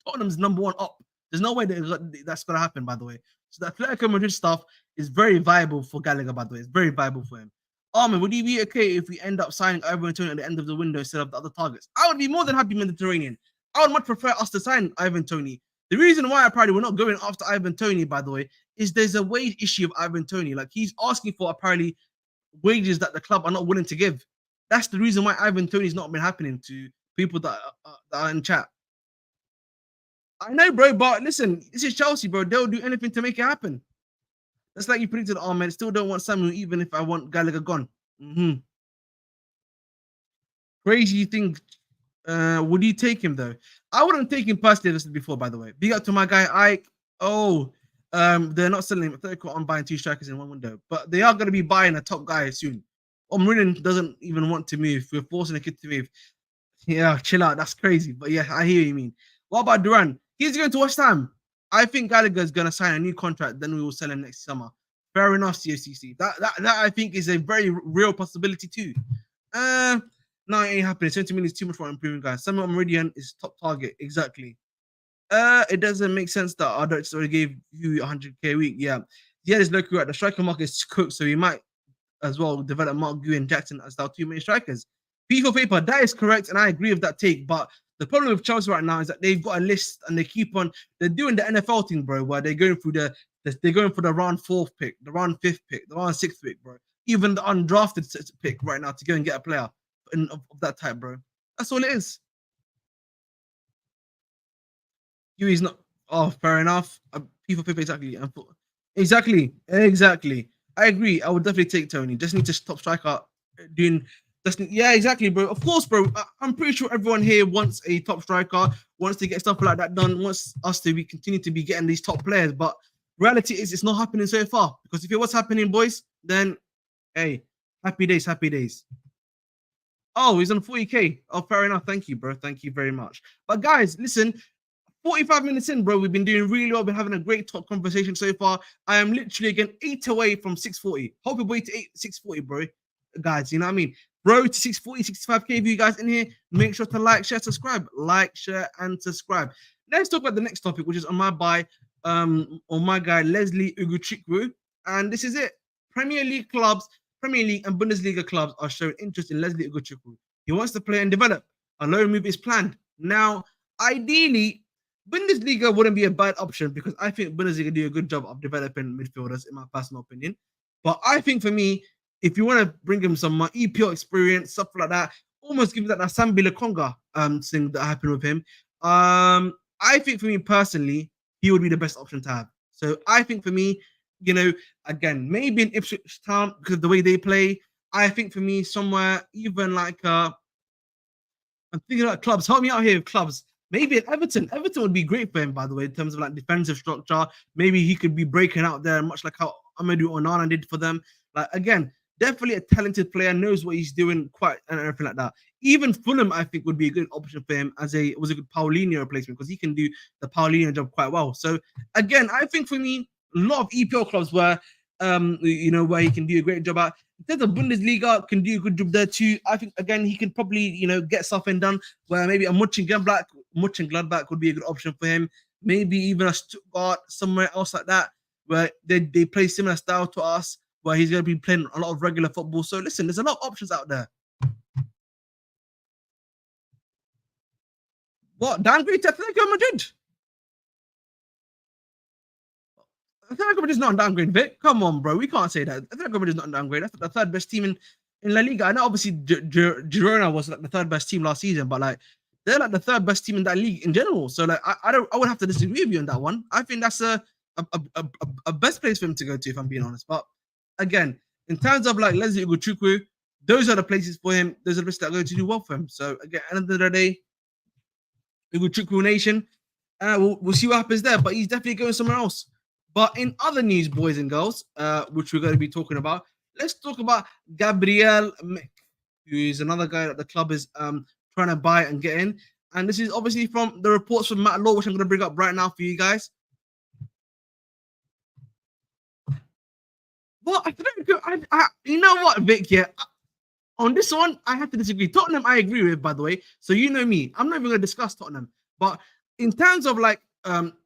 Tottenham's number one up. There's no way that's going to happen, by the way. So the Atletico Madrid stuff is very viable for Gallagher, by the way. It's very viable for him. Armin, would you be okay if we end up signing Ivan Toney at the end of the window instead of the other targets? I would be more than happy Mediterranean. I would much prefer us to sign Ivan Toney. The reason why I probably we're not going after Ivan Toney, by the way, is there's a wage issue of Ivan Toney. Like he's asking for apparently wages that the club are not willing to give. That's the reason why Ivan Toney's not been happening to people that are in chat. I know, bro, but listen, this is Chelsea, bro. They'll do anything to make it happen. That's like you predicted. Oh man, still don't want Samuel, even if I want Gallagher gone. Mm-hmm. Crazy, you think? Would you take him though? I wouldn't take him personally. This before, by the way. Big up to my guy Ike. Oh, they're not selling him. I thought I'm buying two strikers in one window, but they are going to be buying a top guy soon. Mourinho doesn't even want to move. We're forcing the kid to move. Yeah, chill out. That's crazy. But yeah, I hear you mean. What about Duran? He's going to West Ham. I think Gallagher's going to sign a new contract. Then we will sell him next summer. Fair enough, COCC. That I think is a very real possibility too. No, it ain't happening. 70 million is too much for improving guys. Samuel Meridian is top target. Exactly. It doesn't make sense that our Dutch already gave you 100k a week. Yeah. There's local at the striker market is cooked, so we might as well develop Mark Gu and Jackson as our two main strikers. P for paper, that is correct, and I agree with that take. But the problem with Chelsea right now is that they've got a list and they keep on they're doing the NFL thing, bro, where they're going through they're going for the round 4th pick, the round 5th pick, the round 6th pick, bro. Even the undrafted pick right now to go and get a player of that type, bro. That's all it is. He's not. Oh, fair enough. P for paper, exactly. Exactly. I agree. I would definitely take Tony. Just need to stop striker doing. Yeah, exactly, bro. Of course, bro. I'm pretty sure everyone here wants a top striker, wants to get stuff like that done, wants us to continue to be getting these top players. But reality is, it's not happening so far. Because if it was happening, boys, then hey, happy days, happy days. Oh, he's on 40k. Oh, fair enough. Thank you, bro. Thank you very much. But guys, listen, 45 minutes in, bro. We've been doing really well. We've been having a great top conversation so far. I am literally again 8 away from 640. Hope you're way to 640, bro. Guys, you know what I mean? Bro, to 640, 65k of you guys in here. Make sure to like, share, subscribe. Like, share, and subscribe. Let's talk about the next topic, which is on my guy Leslie Uguchukwu. And this is it. Premier League and Bundesliga clubs are showing interest in Leslie Uguchukwu. He wants to play and develop. A loan move is planned. Now, ideally, Bundesliga wouldn't be a bad option because I think Bundesliga do a good job of developing midfielders, in my personal opinion. But I think for me, if you want to bring him some EPL experience, stuff like that, almost give that Sambi Lakonga thing that happened with him. I think for me personally, he would be the best option to have. So I think for me, again, maybe in Ipswich Town because of the way they play. I think for me, somewhere even like I'm thinking about clubs. Help me out here with clubs. Maybe at Everton. Everton would be great for him, by the way, in terms of like defensive structure. Maybe he could be breaking out there, much like how Amadou Onana did for them. Like again, definitely a talented player, knows what he's doing, quite and everything like that. Even Fulham, I think, would be a good option for him as a good Paulinho replacement because he can do the Paulinho job quite well. So again, I think for me, a lot of EPL clubs where where he can do a great job at. In terms of Bundesliga, can do a good job there too. I think again he can probably get something done where maybe a Mönchengladbach would be a good option for him. Maybe even a Stuttgart, somewhere else like that, where they play similar style to us, where he's going to be playing a lot of regular football. So listen, there's a lot of options out there. What, downgrade to Atletico Madrid? Atletico Madrid is not a downgrade, Vic. Come on, bro. We can't say that. Atletico Madrid is not a downgrade. That's the third best team in La Liga. I know obviously Girona was like the third best team last season, but like they're like the third best team in that league in general. So like I would have to disagree with you on that one. I think that's a best place for him to go to, if I'm being honest. But again, in terms of like Leslie Ugochukwu, those are the places for him. Those are the places that are going to do well for him. So again, at the end of the day, Ugochukwu Nation, we'll see what happens there. But he's definitely going somewhere else. But in other news, boys and girls, which we're going to be talking about, let's talk about Gabriel, who is another guy that the club is trying to buy and get in. And this is obviously from the reports from Matt Law, which I'm going to bring up right now for you guys. Well, you know what, Vic? Yeah, on this one, I have to disagree. Tottenham, I agree with, by the way. So you know me, I'm not even going to discuss Tottenham. But in terms of like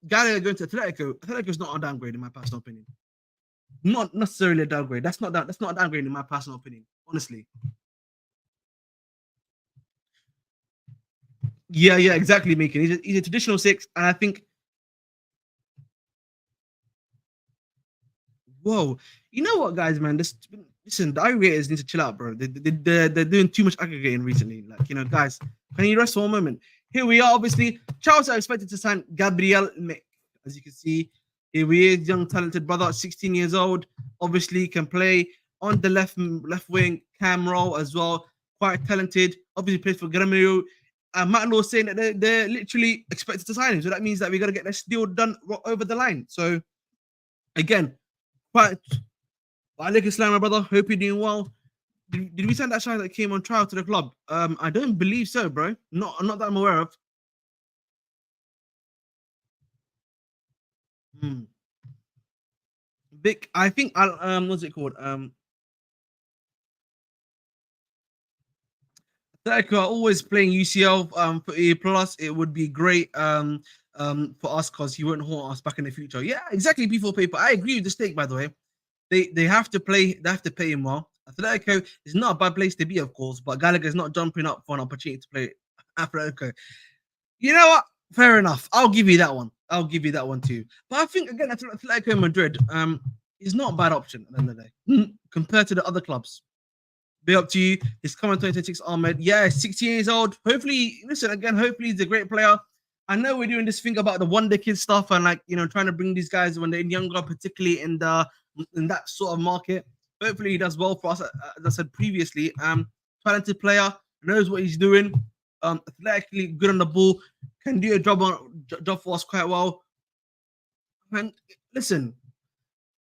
Gallagher going to Atletico is not a downgrade in my personal opinion. Not necessarily a downgrade. That's not a downgrade in my personal opinion, honestly. Yeah, exactly, Meekin. He's a traditional six, and I think. Whoa, you know what, guys, man? Listen, the aggregators need to chill out, bro. They're doing too much aggregating recently. Like, guys, can you rest for a moment? Here we are. Obviously, Charles are expected to sign Gabriel, as you can see. Here he is, young, talented brother, 16 years old. Obviously, can play on the left wing, cam role as well. Quite talented. Obviously, plays for Grêmio. Matt Law saying that they're literally expected to sign him. So that means that we got to get this deal done over the line. So, again, quite. Alaikum Islam, my brother. Hope you're doing well. Did we send that guy that came on trial to the club? I don't believe so, bro. Not that I'm aware of. Vic, I think what's it called? Atletico are always playing UCL for A plus. It would be great for us because he won't haunt us back in the future. Yeah, exactly. Before paper. I agree with the stake, by the way. They have to play. They have to pay him well. Atletico is not a bad place to be, of course, but Gallagher is not jumping up for an opportunity to play Atletico. You know what? Fair enough. I'll give you that one. I'll give you that one too. But I think again, Atletico Madrid is not a bad option at the end of the day compared to the other clubs. Be up to you. He's coming 2026 Ahmed. Yeah, 16 years old. Hopefully, listen again. Hopefully, he's a great player. I know we're doing this thing about the Wonder Kid stuff and like trying to bring these guys when they're younger, particularly in that sort of market. Hopefully, he does well for us. As I said previously, talented player, knows what he's doing. Athletically good on the ball, can do a job for us quite well. And listen,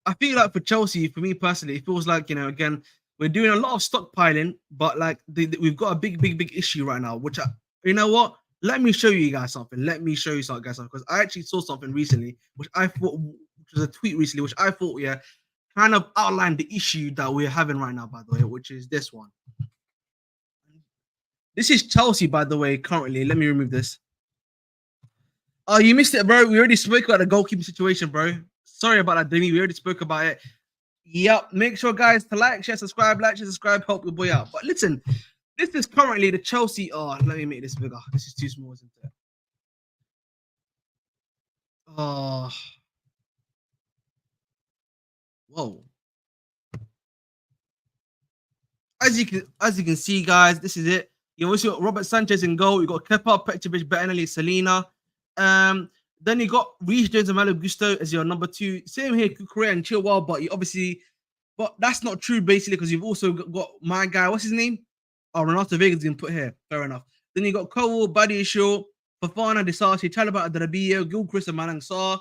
I feel like for Chelsea, for me personally, it feels like again we're doing a lot of stockpiling, but like we've got a big issue right now. Which you know what? Let me show you guys something. Because I actually saw something recently, which I thought, which was a tweet recently, which I thought, kind of outlined the issue that we're having right now, by the way, which is this one. This is Chelsea, by the way, currently. Let me remove this. Oh, you missed it, bro. We already spoke about the goalkeeping situation, bro. Sorry about that, Demi. We already spoke about it. Yep. Make sure, guys, to like, share, subscribe, help your boy out. But listen, this is currently the Chelsea. Oh, let me make this bigger. This is too small, isn't it? Oh. Whoa. As you can see, guys, this is it. You also got Robert Sanchez in goal. You got Kepa, Petrovic, Bettinelli, Selena. Then you got Reece James and Malo Gusto as your number 2. Same here, Korea and Chilwell, but you obviously, but that's not true basically because you've also got my guy. What's his name? Oh, Renato Vega's been put here. Fair enough. Then you got Cole, Buddy Shaw, Fafana, Disasi, Taliban Adarabio, Gilchrist and Malang Sarr,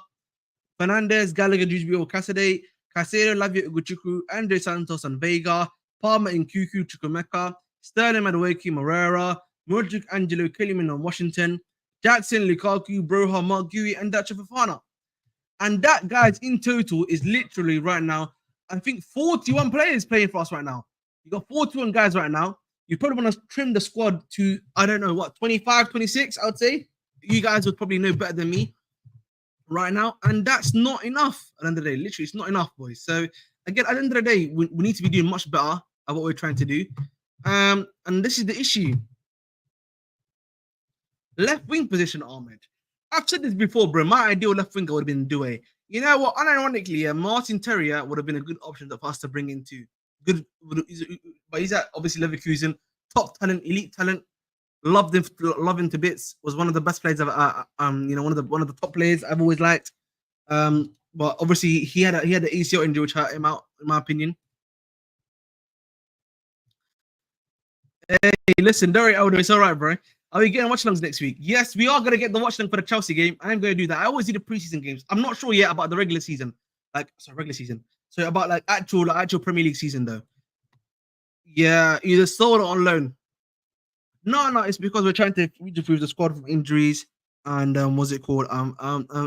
Fernandez, Gallagher, Dujbio, Cassidy, Casero, Lavia Uguchuku, Andre Santos and Vega, Palmer and Kuku, Chukwemeka, Sterling, Madueke, Morera, Modric, Angelo, Kellyman on Washington, Jackson, Lukaku, Broha, Mark Gui, and Dacha Fafana. And that, guys, in total is literally right now, I think 41 players playing for us right now. You got 41 guys right now. You probably want to trim the squad to, I don't know, what, 25, 26, I would say. You guys would probably know better than me right now. And that's not enough at the end of the day. Literally, it's not enough, boys. So, again, at the end of the day, we need to be doing much better at what we're trying to do. And this is the issue. Left wing position, Ahmed. I've said this before, bro. My ideal left winger would have been Due. You know what? Unironically, Martin Terrier would have been a good option for us to bring into. Good, but he's at obviously Leverkusen, top talent, elite talent. Loved him to bits. Was one of the best players I've, one of the top players I've always liked. But obviously he had the ACL injury which hurt him out, in my opinion. Hey, listen, Derek Elder, it's all right, bro. Are we getting watch alongs next week? Yes, we are going to get the watch along for the Chelsea game. I'm going to do that. I always do the preseason games. I'm not sure yet about the regular season. Regular season. So about actual Premier League season though. Yeah, either sold or on loan. No, it's because we're trying to improve the squad from injuries and what's it called?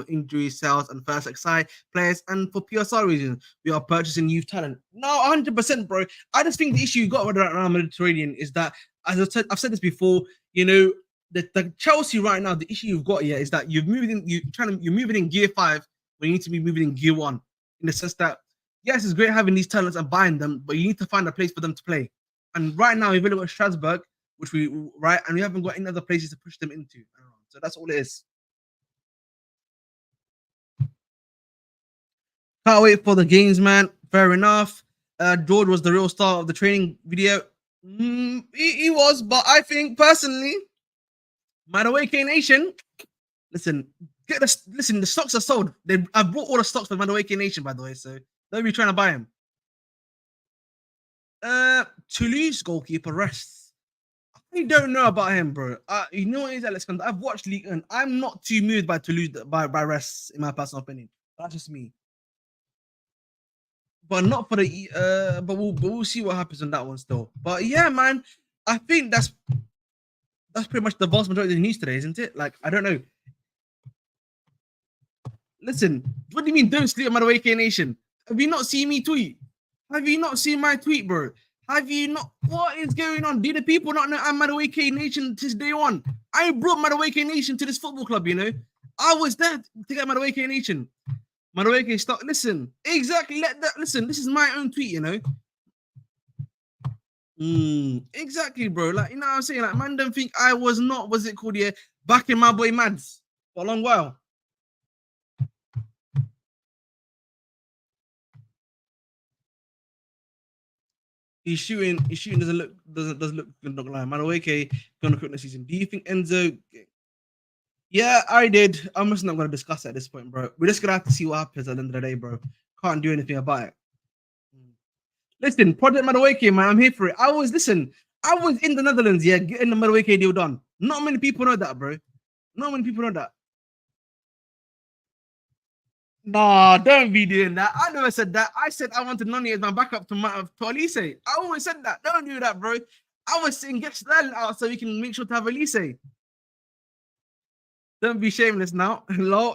Injuries, sales, and first side players. And for PSR reasons, we are purchasing youth talent. No, 100%, bro. I just think the issue you got with the Mediterranean is that, as I've said this before, you know, the Chelsea right now, the issue you've got here is that you're moving in gear 5 when you need to be moving in gear 1, in the sense that yes, it's great having these talents and buying them, but you need to find a place for them to play. And right now, we've only got Strasbourg, and we haven't got any other places to push them into. So that's all it is. Can't wait for the games, man. Fair enough. George was the real star of the training video. He was, but I think personally, Madueke Nation, listen, the stocks are sold. I've bought all the stocks for Madueke Nation, by the way, so don't be trying to buy him. Toulouse goalkeeper rests. I don't know about him, bro. You know what it is, Alexander? I've watched League and I'm not too moved by Toulouse by rests, in my personal opinion. That's just me. But not for the but we'll see what happens on that one still. But yeah, man, I think that's pretty much the vast majority of the news today, isn't it? Like, I don't know. Listen, what do you mean don't sleep on Madueke Nation? Have you not seen me tweet? Have you not seen my tweet, bro? Have you not? What is going on? Do the people not know I'm Madueke Nation since day one? I brought Madueke Nation to this football club, you know. I was there to get Madueke Nation. Madueke, stop. Listen, exactly. Listen, this is my own tweet, you know. Exactly, bro. Like, you know what I'm saying? Like, man don't think I was not, what's it called here, backing my boy Mads for a long while. He's shooting doesn't look good, not gonna lie. Madueke gonna quit the season. Do you think Enzo? Yeah, I did. I'm just not gonna discuss it at this point, bro. We're just gonna have to see what happens at the end of the day, bro. Can't do anything about it. Listen, Project Madueke, man, I'm here for it. I was in the Netherlands, yeah, getting the Madueke deal done. Not many people know that, bro. Not many people know that. Nah, don't be doing that. I never said that. I said I wanted Noni as my backup to Elise. I always said that. Don't do that, bro. I was saying get Sterling out so we can make sure to have Elise. Don't be shameless now. Hello.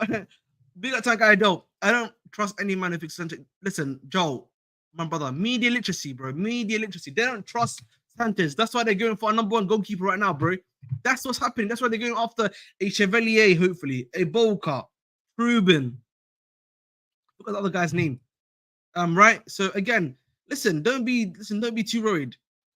Big up to guy, Joe. I don't trust any man if it's listen, Joe, my brother. Media literacy, bro. Media literacy. They don't trust Sanchez. That's why they're going for a number 1 goalkeeper right now, bro. That's what's happening. That's why they're going after a Chevalier, hopefully, a Bulka, Ruben. Look at the other guy's name. Right. So again, listen, don't be too worried.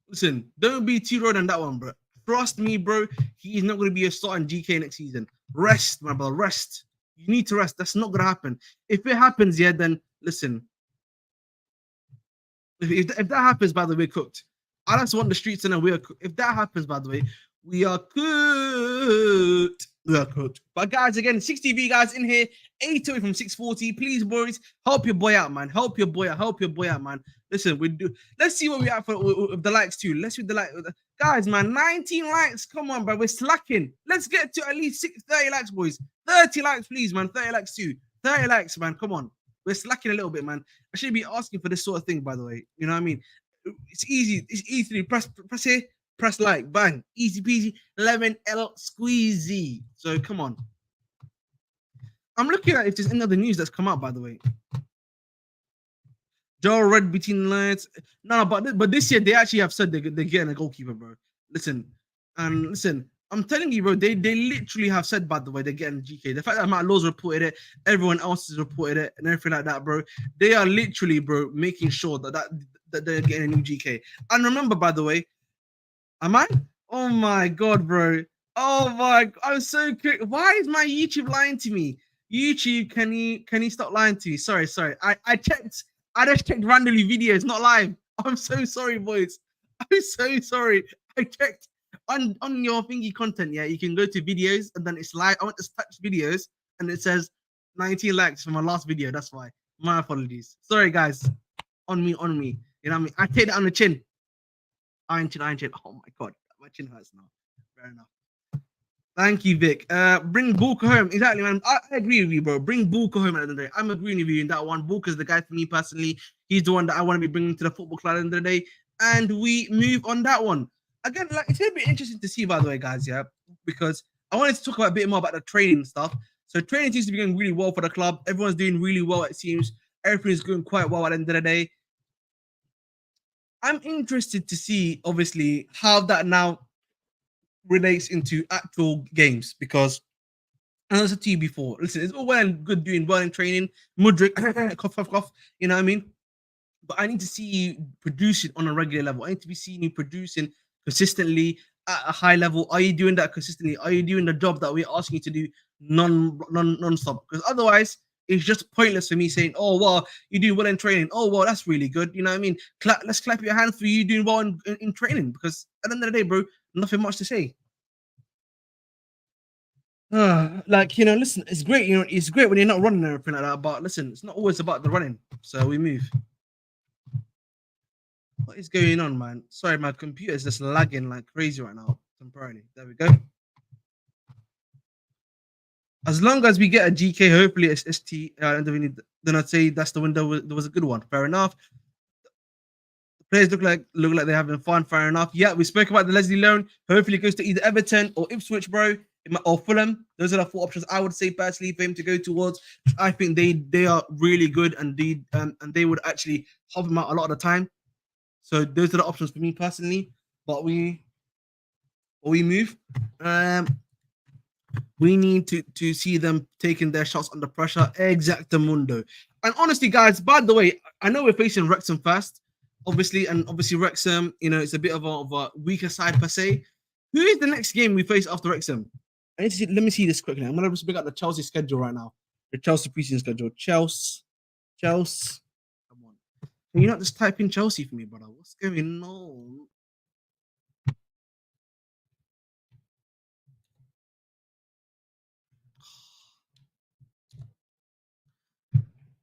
Listen, don't be too worried on that one, bro. Trust me, bro. He is not going to be a star in GK next season. Rest, my brother. Rest. You need to rest. That's not going to happen. If it happens, yeah, then listen. If that happens, by the way, cooked. I just want the streets to know we're cooked. If that happens, by the way, We are cooked. We are cooked. But guys, again, 60V guys in here, 8 away from 640. Please, boys, help your boy out, man. Help your boy out. Help your boy out, man. Listen, we do. Let's see what we have for with the likes too. Let's see the like, guys, man. 19 likes. Come on, bro. We're slacking. Let's get to at least 30 likes, boys. 30 likes, please, man. 30 likes too. 30 likes, man. Come on. We're slacking a little bit, man. I should be asking for this sort of thing, by the way. You know what I mean? It's easy. It's easy. Press here. Press like, bang, easy peasy, lemon L squeezy. So come on. I'm looking at if there's any other news that's come out, by the way. Joe read between the lines. No, but this year they actually have said they're getting a goalkeeper, bro. Listen, I'm telling you, bro, they literally have said, by the way, they're getting GK. The fact that Matt Laws reported it, everyone else has reported it, and everything like that, bro. They are literally, bro, making sure that they're getting a new GK. And remember, by the way, am I? Oh my god, bro. Oh my, I'm so quick. Why is my YouTube lying to me? YouTube, can you stop lying to me? Sorry. I just checked randomly videos, not live. I'm so sorry, boys. I'm so sorry. I checked on your thingy content, yeah. You can go to videos and then it's live. I went to touch videos and it says 19 likes for my last video. That's why. My apologies. Sorry, guys. On me. You know what I mean? I take that on the chin. Iron chin. Oh my god, my chin hurts now. Fair enough. Thank you, Vic. Bring Bulka home. Exactly, man. I agree with you, bro. Bring Bulka home at the end of the day. I'm agreeing with you in that one. Bulka's the guy for me personally. He's the one that I want to be bringing to the football club at the end of the day. And we move on that one. Again, like it's gonna be interesting to see, by the way, guys, yeah, because I wanted to talk about a bit more about the training stuff. So training seems to be going really well for the club. Everyone's doing really well, it seems. Everything is going quite well at the end of the day. I'm interested to see, obviously, how that now relates into actual games because, as I said to you before, listen, it's all well and good doing well in training, Mudrik, cough, you know what I mean? But I need to see you producing on a regular level. I need to be seeing you producing consistently at a high level. Are you doing that consistently? Are you doing the job that we're asking you to do non-stop? Because otherwise, it's just pointless for me saying, oh, well, you do well in training. Oh, well, that's really good. You know what I mean? Let's clap your hands for you doing well in training because at the end of the day, bro, nothing much to say. Like, you know, listen, it's great. You know, it's great when you're not running or anything like that. But listen, it's not always about the running. So we move. What is going on, man? Sorry, my computer is just lagging like crazy right now. Temporarily. There we go. As long as we get a GK, hopefully it's ST. Then I'd say that's the window. There was a good one. Fair enough. The players look like they're having fun. Fair enough. Yeah, we spoke about the Leslie loan. Hopefully, it goes to either Everton or Ipswich, bro, or Fulham. Those are the 4 options I would say personally for him to go towards. I think they are really good and they would actually help him out a lot of the time. So those are the options for me personally. But we move. We need to see them taking their shots under pressure. Exactamundo. And honestly, guys, by the way, I know we're facing Wrexham first, obviously, and obviously Wrexham, you know, it's a bit of a weaker side per se. Who is the next game we face after Wrexham? Let me see this quickly. I'm gonna just bring up the Chelsea schedule right now. The Chelsea preseason schedule. Chelsea. Come on. Can you not just type in Chelsea for me, brother? What's going on?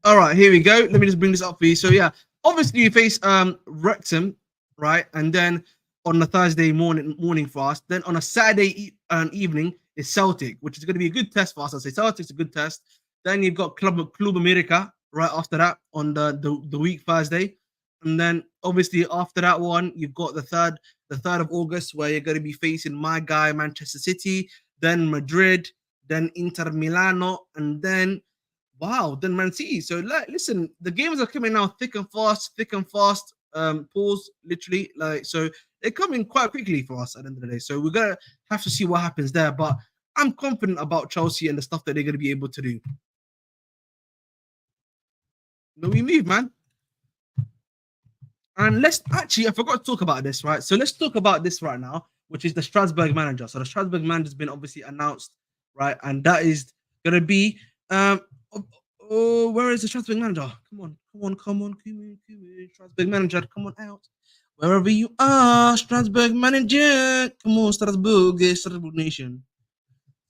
All right, here we go. Let me just bring this up for you. So yeah, obviously you face Wrexham, right? And then on the Thursday morning for us. Then on a Saturday evening is Celtic, which is going to be a good test for us. I say Celtic's a good test. Then you've got Club America right after that on the week Thursday. And then obviously after that one, you've got the third of August, where you're going to be facing my guy Manchester City, then Madrid, then Inter Milano, and then then Man City. So listen, the games are coming now thick and fast. Pause literally, like, so they're coming quite quickly for us at the end of the day. So we're gonna have to see what happens there. But I'm confident about Chelsea and the stuff that they're gonna be able to do. No, we move, man. And I forgot to talk about this, right? So let's talk about this right now, which is the Strasbourg manager. So the Strasbourg manager has been obviously announced, right? And that is gonna be where is the Strasbourg manager? Come on. Strasbourg manager, come on out. Wherever you are, Strasbourg manager. Come on, Strasbourg, Strasbourg Nation.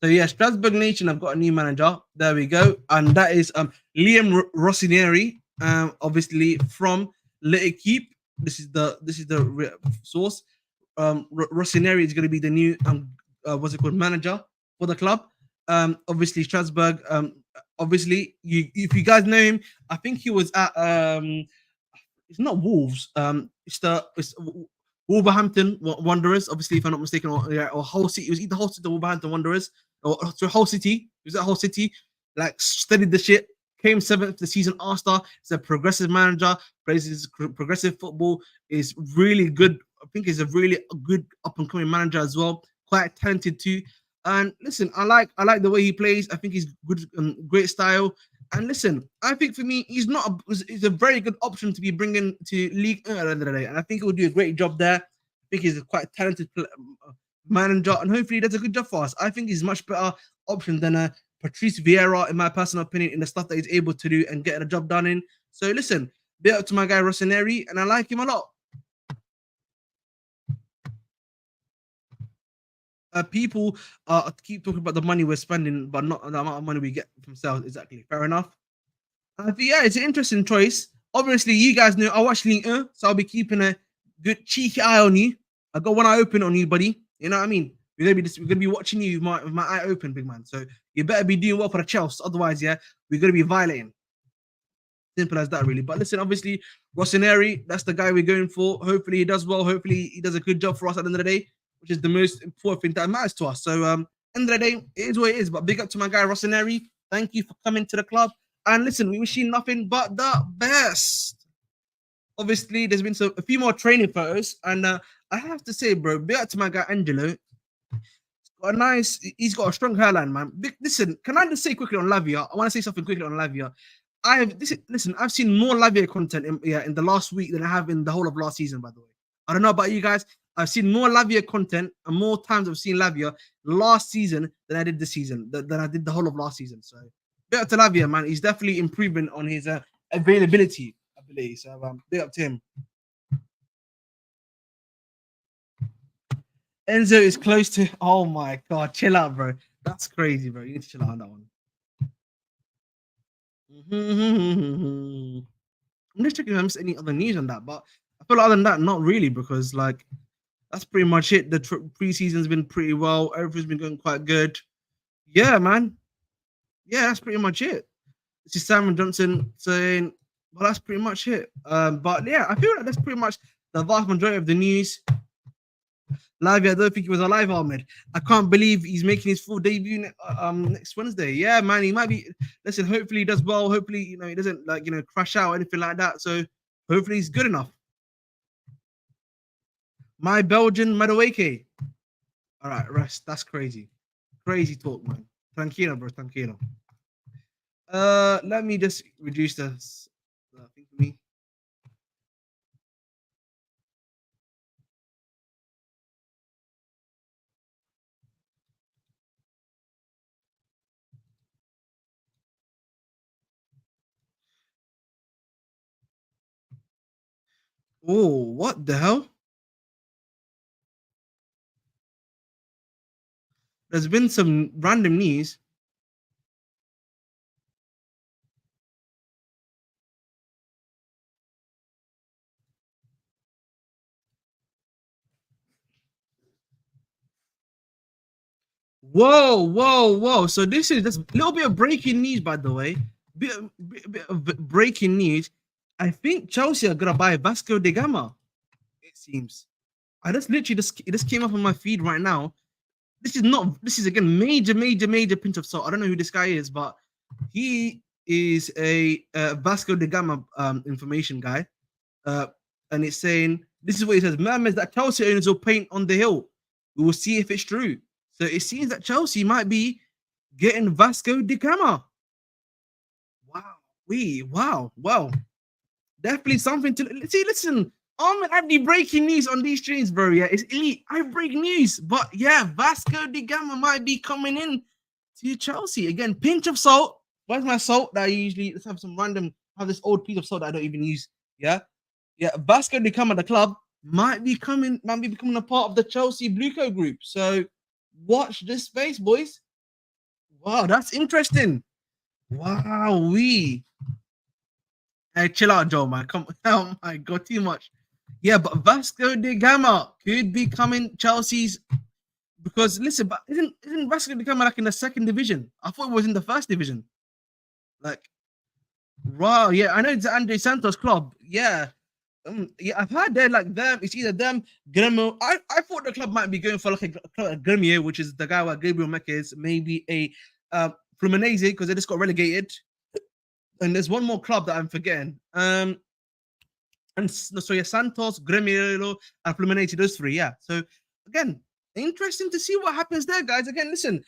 So yeah, Strasbourg Nation. I've got a new manager. There we go, and that is Liam Rossinieri. Obviously from L'Equipe. This is the source. Rossinieri is going to be the new what's it called, manager for the club. Obviously Strasbourg. Obviously, if you guys know him, I think he was at it's not Wolves. It's Wolverhampton Wanderers. Obviously, if I'm not mistaken, or Hull City. It was either Hull City or Wolverhampton Wanderers, or to Hull City. He was at Hull City. Like studied the shit. Came seventh the season after. He's a progressive manager. Plays his progressive football. Is really good. I think he's a really good up and coming manager as well. Quite talented too. And listen, I like the way he plays. I think he's good, great style. And listen, I think for me, he's a very good option to be bringing to League 1 at the end of the day. And I think he will do a great job there. I think he's a quite talented manager, and hopefully he does a good job for us. I think he's a much better option than Patrice Vieira, in my personal opinion, in the stuff that he's able to do and get the job done in. So listen, bit up to my guy Rossinieri, and I like him a lot. People keep talking about the money we're spending, but not the amount of money we get from sales. Exactly, fair enough. Yeah, it's an interesting choice. Obviously, you guys know I watch Ligue 1, so I'll be keeping a good cheeky eye on you. I got one eye open on you, buddy. You know what I mean? We're gonna be watching you with my eye open, big man. So you better be doing well for the Chelsea. Otherwise, yeah, we're gonna be violating. Simple as that, really. But listen, obviously, Rossinieri, that's the guy we're going for. Hopefully, he does well. Hopefully, he does a good job for us at the end of the day, which is the most important thing that matters to us. So, end of the day, it is what it is. But big up to my guy Rossinieri. Thank you for coming to the club. And listen, we wish you nothing but the best. Obviously, there's been a few more training photos, and I have to say, bro, big up to my guy Angelo. He's got a strong hairline, man. Listen, can I just say quickly on Lavia? I want to say something quickly on Lavia. Listen, I've seen more Lavia content in the last week than I have in the whole of last season, by the way. I don't know about you guys. I've seen more Lavia content and more times I've seen Lavia last season than I did this season, than I did the whole of last season. So, big up to Lavia, man. He's definitely improving on his availability, I believe. So, big up to him. Enzo is close to. Oh my god, chill out, bro. That's crazy, bro. You need to chill out on that one. I'm just checking if I missed any other news on that, but I feel like other than that, not really, because like that's pretty much it. The preseason's been pretty well. Everything's been going quite good. Yeah, man. Yeah, that's pretty much it. This is Simon Johnson saying, well, that's pretty much it. But yeah, I feel like that's pretty much the vast majority of the news. Live, I don't think he was alive, Ahmed. I can't believe he's making his full debut next Wednesday. Yeah, man, he might be. Listen, hopefully he does well. Hopefully, he doesn't crash out or anything like that. So hopefully he's good enough. My Belgian Madueke. All right, rest. That's crazy. Crazy talk, man. Tranquilo, bro. Tranquilo. Let me just reduce the thing for me. Oh, what the hell? There's been some random news. Whoa, whoa, whoa. So this is just a little bit of breaking news, by the way. Bit of breaking news. I think Chelsea are gonna buy Vasco da Gama. It seems. I just literally it just came up on my feed right now. This is again major pinch of salt. I don't know who this guy is, but he is a Vasco da Gama information guy. And it's saying this is what he says. Murmurs that Chelsea owners will paint on the hill. We will see if it's true. So it seems that Chelsea might be getting Vasco da Gama. Wow. Well, definitely something to see. Listen, I'm Abdi breaking news on these streams, bro. Yeah, it's elite. I break news, but yeah, Vasco da Gama might be coming in to Chelsea again. Pinch of salt. Where's my salt that I usually let's have some random have this old piece of salt that I don't even use. Yeah. Vasco da Gama, the club might be becoming a part of the Chelsea Blueco group. So watch this space, boys. Wow, that's interesting. Wow, we. Hey, chill out, Joe, man. Come, oh my god, too much. Yeah, but Vasco da Gama could be coming Chelsea's because listen, but isn't Vasco da Gama like in the second division? I thought it was in the first division. Like, wow, yeah, I know it's Andre Santos club. Yeah, I've heard they're like them. It's either them, Gremio. I thought the club might be going for like a club like Gremio, which is the guy where Gabriel Mecca is. Maybe a Fluminense because they just got relegated. And there's one more club that I'm forgetting. And so yeah, Santos, Gremio, and Fluminense. Those three. Yeah. So again, interesting to see what happens there, guys. Again, listen,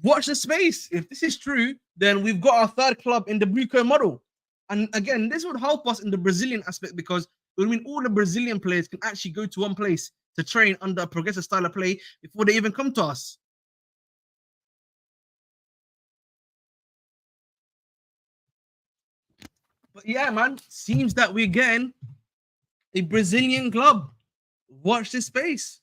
watch the space. If this is true, then we've got our third club in the Bulka model. And again, this would help us in the Brazilian aspect because it would mean all the Brazilian players can actually go to one place to train under a progressive style of play before they even come to us. But yeah, man, seems that we're getting a Brazilian club. Watch this space.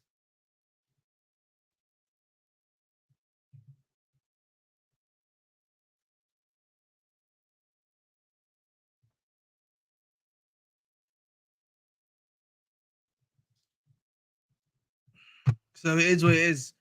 So it is what it is.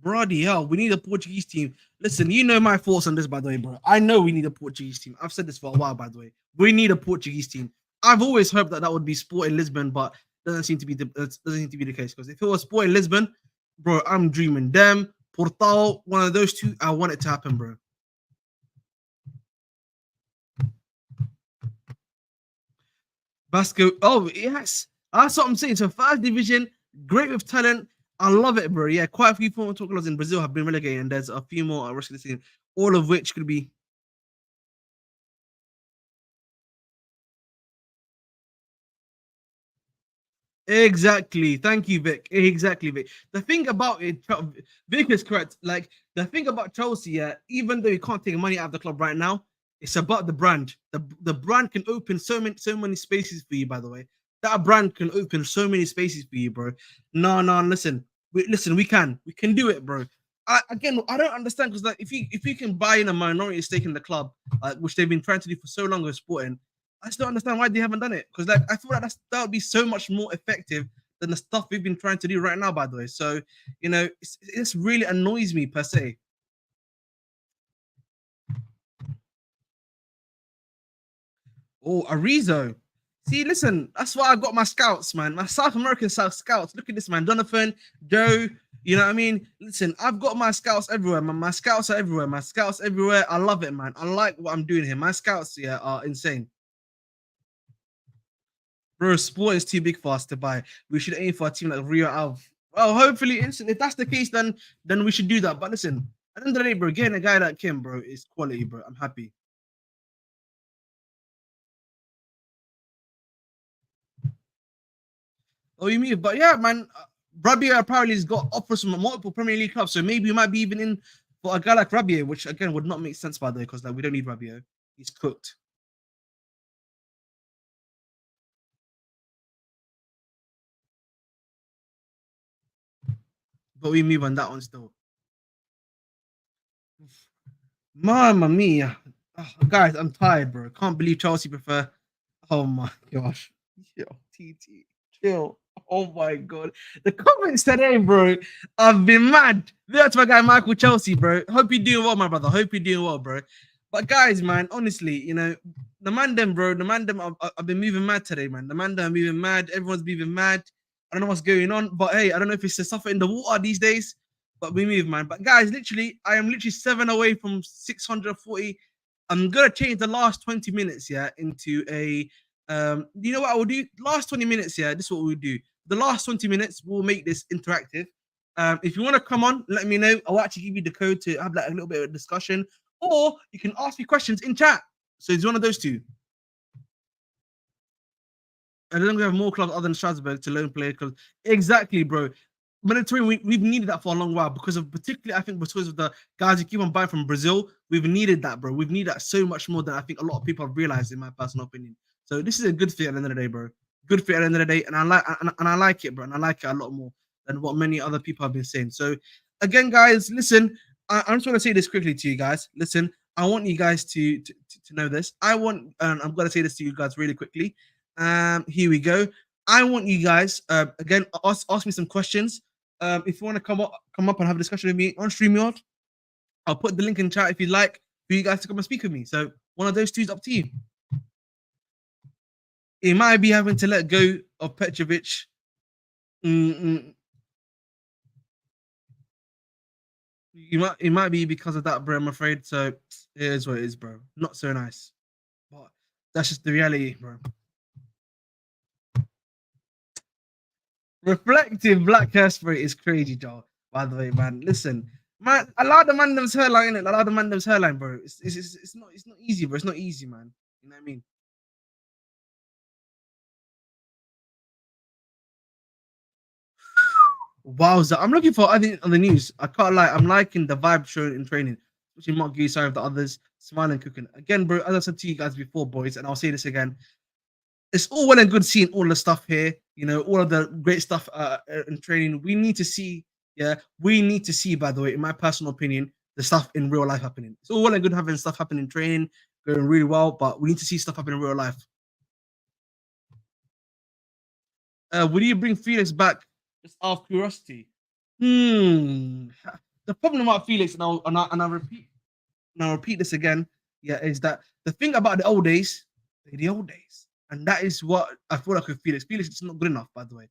Bloody hell, we need a Portuguese team. Listen, you know my thoughts on this, by the way, bro. I know we need a Portuguese team. I've said this for a while, by the way. We need a Portuguese team. I've always hoped that that would be Sporting Lisbon, but doesn't seem to be the case. Because if it was Sporting Lisbon, bro, I'm dreaming them. Portal, one of those two, I want it to happen, bro. Vasco, oh yes, that's what I'm saying. So first division, great with talent. I love it, bro. Yeah, quite a few former top clubs in Brazil have been relegated, and there's a few more at risk of this season, all of which could be exactly. Thank you, Vic. Exactly, Vic. The thing about it, Vic is correct. Like the thing about Chelsea, yeah, even though you can't take money out of the club right now, it's about the brand. The brand can open so many spaces for you. By the way, that brand can open so many spaces for you, bro. No, no, listen, we can do it, bro. I don't understand because like if you can buy in a minority stake in the club, which they've been trying to do for so long with Sporting, I just don't understand why they haven't done it. Because like I feel like that would be so much more effective than the stuff we've been trying to do right now. By the way, so it's really annoys me per se. Oh, Arizo. See, listen, that's why I got my scouts, man. My South American South scouts. Look at this, man. Jonathan, Joe. You know what I mean? Listen, I've got my scouts everywhere, man. My scouts are everywhere. My scouts everywhere. I love it, man. I like what I'm doing here. My scouts, yeah, are insane. Bro, sport is too big for us to buy. We should aim for a team like Rio Alv. Well, hopefully, if that's the case, then we should do that. But listen, at the end of the day, bro, getting a guy like Kim, bro, is quality, bro. I'm happy. Oh, you mean? But yeah, man, Rabia apparently has got offers from multiple Premier League clubs, so maybe we might be even in for a guy like Rabia, which again would not make sense by the way, because like we don't need Rabia. He's cooked. But we move on that one still. Mamma mia. Oh, guys, I'm tired, bro. Can't believe Chelsea prefer. Oh my gosh. Yo, TT. Chill. Oh my god. The comments today, bro. I've been mad. That's my guy Michael Chelsea, bro. Hope you're doing well, my brother. Hope you're doing well, bro. But guys, man, honestly, the man them, bro, the man them I've been moving mad today, man. The man them are moving mad. Everyone's moving mad. I don't know what's going on, but hey, I don't know if it's the suffer in the water these days, but we move, man. But guys, literally, I am literally 7 away from 640. I'm gonna change the last 20 minutes, yeah, into a you know what I will do? Last 20 minutes, yeah, this is what we'll do. The last 20 minutes, we'll make this interactive. If you want to come on, let me know. I'll actually give you the code to have like a little bit of a discussion, or you can ask me questions in chat. So it's one of those two. And then we have more clubs other than Strasbourg to loan player clubs. Exactly, bro. Mediterranean, we've needed that for a long while because of particularly, I think, because of the guys who keep on buying from Brazil. We've needed that, bro. We've needed that so much more than I think a lot of people have realized, in my personal opinion. So this is a good thing at the end of the day, bro. good fit at the end of the day, and I like it, bro, and I like it a lot more than what many other people have been saying. So, again, guys, listen, I'm just going to say this quickly to you guys. Listen, I want you guys to know this. I'm going to say this to you guys really quickly. Here we go. I want you guys again ask me some questions. If you want to come up and have a discussion with me on StreamYard, I'll put the link in chat if you'd like for you guys to come and speak with me. So one of those two is up to you. It might be having to let go of Petrovic. It might be because of that, bro. I'm afraid. So it is what it is, bro. Not so nice, but that's just the reality, bro. Reflective black hairspray is crazy, Joe. By the way, man. Listen, man. Allow the man them's hairline. Allow the man them's hairline, bro. It's not easy, bro. It's not easy, man. You know what I mean? Wowza. I'm looking for, I think, on the news. I can't lie. I'm liking the vibe shown in training, especially Mark Gui, sorry, of the others, smiling, cooking. Again, bro, as I said to you guys before, boys, and I'll say this again. It's all well and good seeing all the stuff here, you know, all of the great stuff in training. We need to see, we need to see, by the way, in my personal opinion, the stuff in real life happening. It's all well and good having stuff happen in training, going really well, but we need to see stuff happen in real life. Would you bring Felix back just out of curiosity? The problem about Felix, and I'll repeat this again, is that the thing about the old days, the old days, and that is what I feel like with Felix. Felix is not good enough, by the way.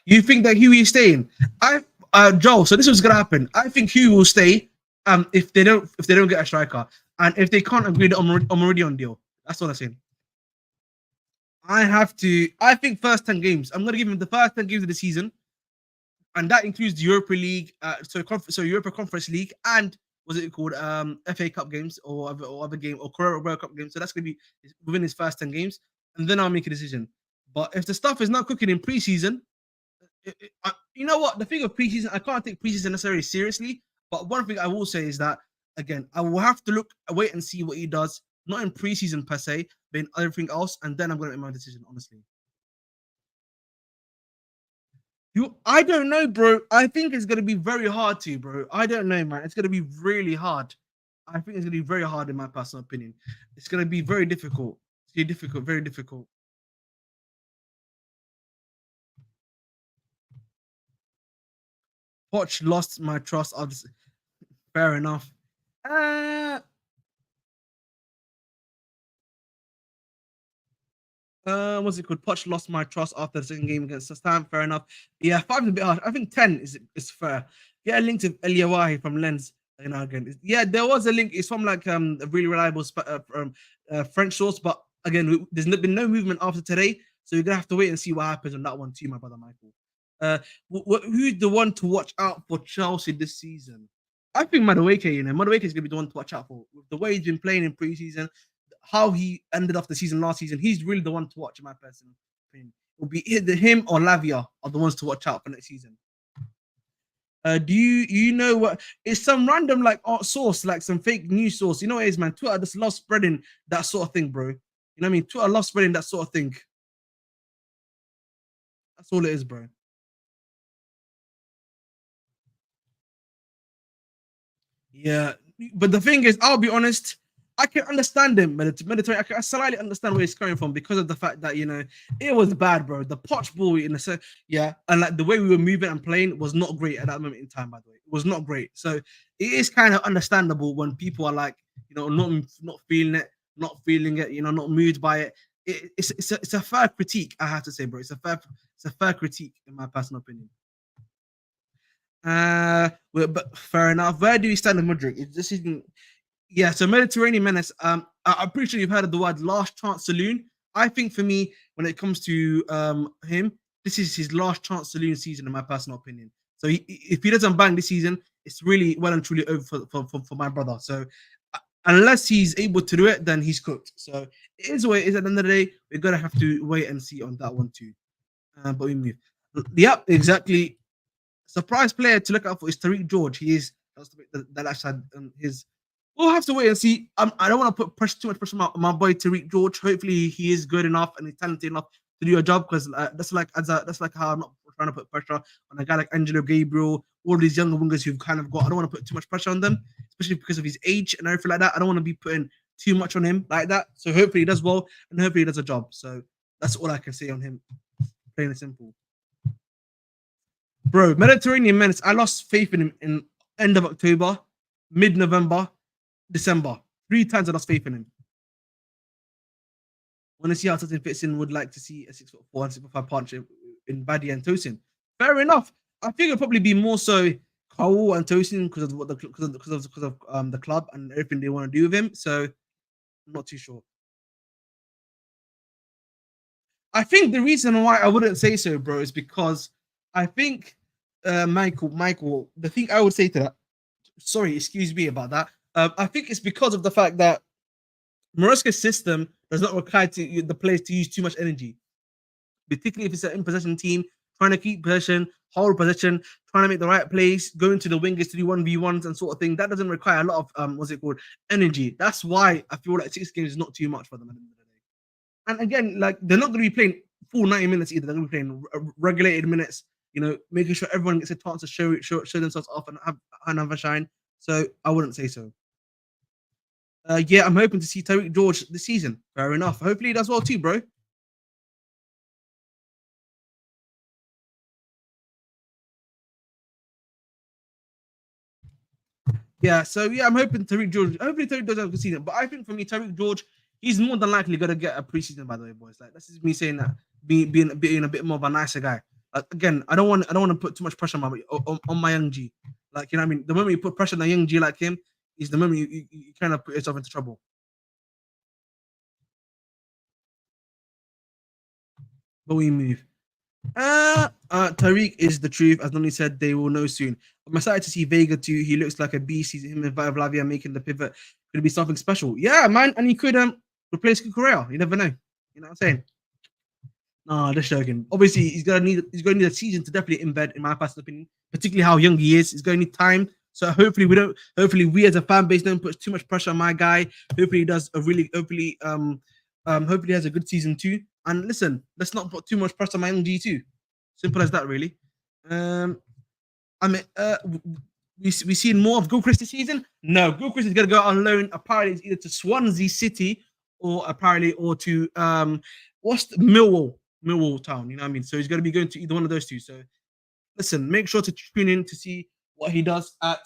You think that Huey is staying? Joel. So this was gonna happen. I think Huey will stay. If they don't get a striker, and if they can't agree on Meridian deal, that's what I'm saying. I think first 10 games. I'm gonna give him the first 10 games of the season, and that includes the Europa League, so Europa Conference League, and was it called FA Cup games or other game or Carabao World Cup games. So that's gonna be within his first 10 games, and then I'll make a decision. But if the stuff is not cooking in preseason, you know what? The thing of preseason, I can't take preseason necessarily seriously. But one thing I will say is that again, I will have to wait and see what he does, not in preseason per se, but in everything else, and then I'm going to make my decision. Honestly, I don't know, bro. I think it's going to be very hard to, bro. I don't know, man. It's going to be really hard. I think it's going to be very hard, in my personal opinion. It's going to be very difficult. It's going to be difficult, very difficult. Poch lost my trust. Fair enough. What's it called? Poch lost my trust after the second game against Sustan. Fair enough. Yeah, 5 is a bit harsh. I think 10 is fair. Get a link to Eliawahi from Lens. You know, again, yeah, there was a link. It's from like a really reliable French source, but again, there's been no movement after today, so you're gonna have to wait and see what happens on that one too, my brother Michael. Who's the one to watch out for Chelsea this season? I think Madueke, Madueke is gonna be the one to watch out for. With the way he's been playing in preseason, how he ended off the season last season, he's really the one to watch, in my personal opinion. It'll be either him or Lavia are the ones to watch out for next season. Do you know what? It's some random like source, like some fake news source. You know what it is, man? Twitter just loves spreading that sort of thing, bro. You know what I mean? Twitter loves spreading that sort of thing. That's all it is, bro. Yeah, but the thing is, I'll be honest. I can understand him, Mediterranean. I can slightly understand where he's coming from because of the fact that it was bad, bro. The potch ball in the set, yeah, and like the way we were moving and playing was not great at that moment in time. By the way, it was not great. So it is kind of understandable when people are like, not feeling it, not feeling it, not moved by it. It's a fair critique, I have to say, bro. It's a fair critique in my personal opinion. But fair enough. Where do you stand with Mudrik? Is this season? Yeah, so Mediterranean Menace. I'm pretty sure you've heard of the word last chance saloon. I think for me, when it comes to him, this is his last chance saloon season, in my personal opinion. So if he doesn't bang this season, it's really well and truly over for my brother. So unless he's able to do it, then he's cooked. So it is what it is. At the end of the day, we're gonna have to wait and see on that one too. But we move. Yep, exactly. Surprise player to look out for is Tariq George. He is that's the last side. His we'll have to wait and see. I don't want to put too much pressure on my boy Tariq George. Hopefully, he is good enough and he's talented enough to do a job because that's like how I'm not trying to put pressure on a guy like Angelo Gabriel, all these younger wingers who've kind of got. I don't want to put too much pressure on them, especially because of his age and everything like that. I don't want to be putting too much on him like that. So hopefully he does well and hopefully he does a job. So that's all I can say on him. Plain and simple. Bro, Mediterranean Menace, I lost faith in him in end of October, mid-November, December. 3 times I lost faith in him. Want to see how something fits in, would like to see a 6'4" and 6'5" partnership in Badi and Tosin. Fair enough. I think it'll probably be more so Kaul and Tosin because of the club and everything they want to do with him. So I'm not too sure. I think the reason why I wouldn't say so, bro, is because I think Michael, the thing I would say to that, sorry, excuse me about that. I think it's because of the fact that Maresca's system does not require the players to use too much energy, particularly if it's an in-possession team, trying to keep possession, hold possession, trying to make the right plays, going to the wingers to do 1v1s and sort of thing. That doesn't require a lot of what's it called, energy. That's why I feel like 6 games is not too much for them at the end of the day. And again, like they're not going to be playing full 90 minutes either. They're going to be playing regulated minutes. You know, making sure everyone gets a chance to show themselves off and have a shine. So I wouldn't say so. Yeah, I'm hoping to see Tariq George this season. Fair enough. Hopefully he does well too, bro. Yeah, so yeah, I'm hoping Tariq George. Hopefully Tariq does have a good season. But I think for me, Tariq George, he's more than likely gonna get a preseason. By the way, boys, like this is me saying that being a bit more of a nicer guy. Like again, I don't want to put too much pressure on my young G. Like you know, what I mean, the moment you put pressure on a young G like him, is the moment you kind of put yourself into trouble. But we move. Tariq is the truth. As Noni said, they will know soon. I'm excited to see Vega too. He looks like a beast. He's him and Vlavia making the pivot. Could be something special. Yeah, man. And he could replace Kukurea. You never know. You know what I'm saying? No, just joking. Obviously, he's gonna need a season to definitely embed, in my personal opinion, particularly how young he is. He's gonna need time. So hopefully we as a fan base don't put too much pressure on my guy. Hopefully he does a really hopefully he has a good season too. And listen, let's not put too much pressure on my MG too. Simple as that, really. Um, I mean, we seen more of Gilchrist this season. No, Gilchrist is gonna go on loan. Apparently, it's either to Swansea City or to what's Millwall Town. You know what I mean? So he's gonna be going to either one of those two. So listen, make sure to tune in to see what he does at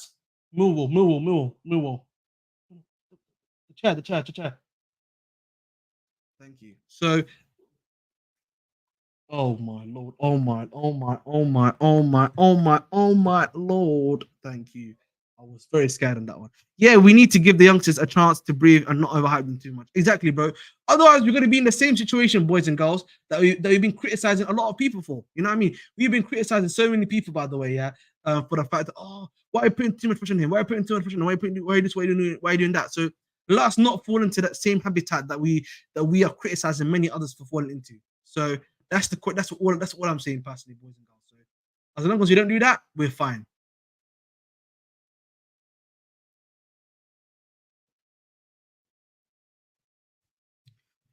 Millwall. The chair. Thank you. So oh my lord. Oh my lord. Thank you. I was very scared on that one. Yeah, we need to give the youngsters a chance to breathe and not overhype them too much. Exactly, bro. Otherwise, we're going to be in the same situation, boys and girls, that we've been criticizing a lot of people for. You know what I mean? We've been criticizing so many people, by the way, yeah, for the fact that, why are you putting too much pressure on him? Why are you putting too much pressure on him? Why are you this? Why are you doing that? So let us not fall into that same habitat that we are criticizing many others for falling into. So that's all I'm saying personally, boys and girls. So as long as we don't do that, we're fine.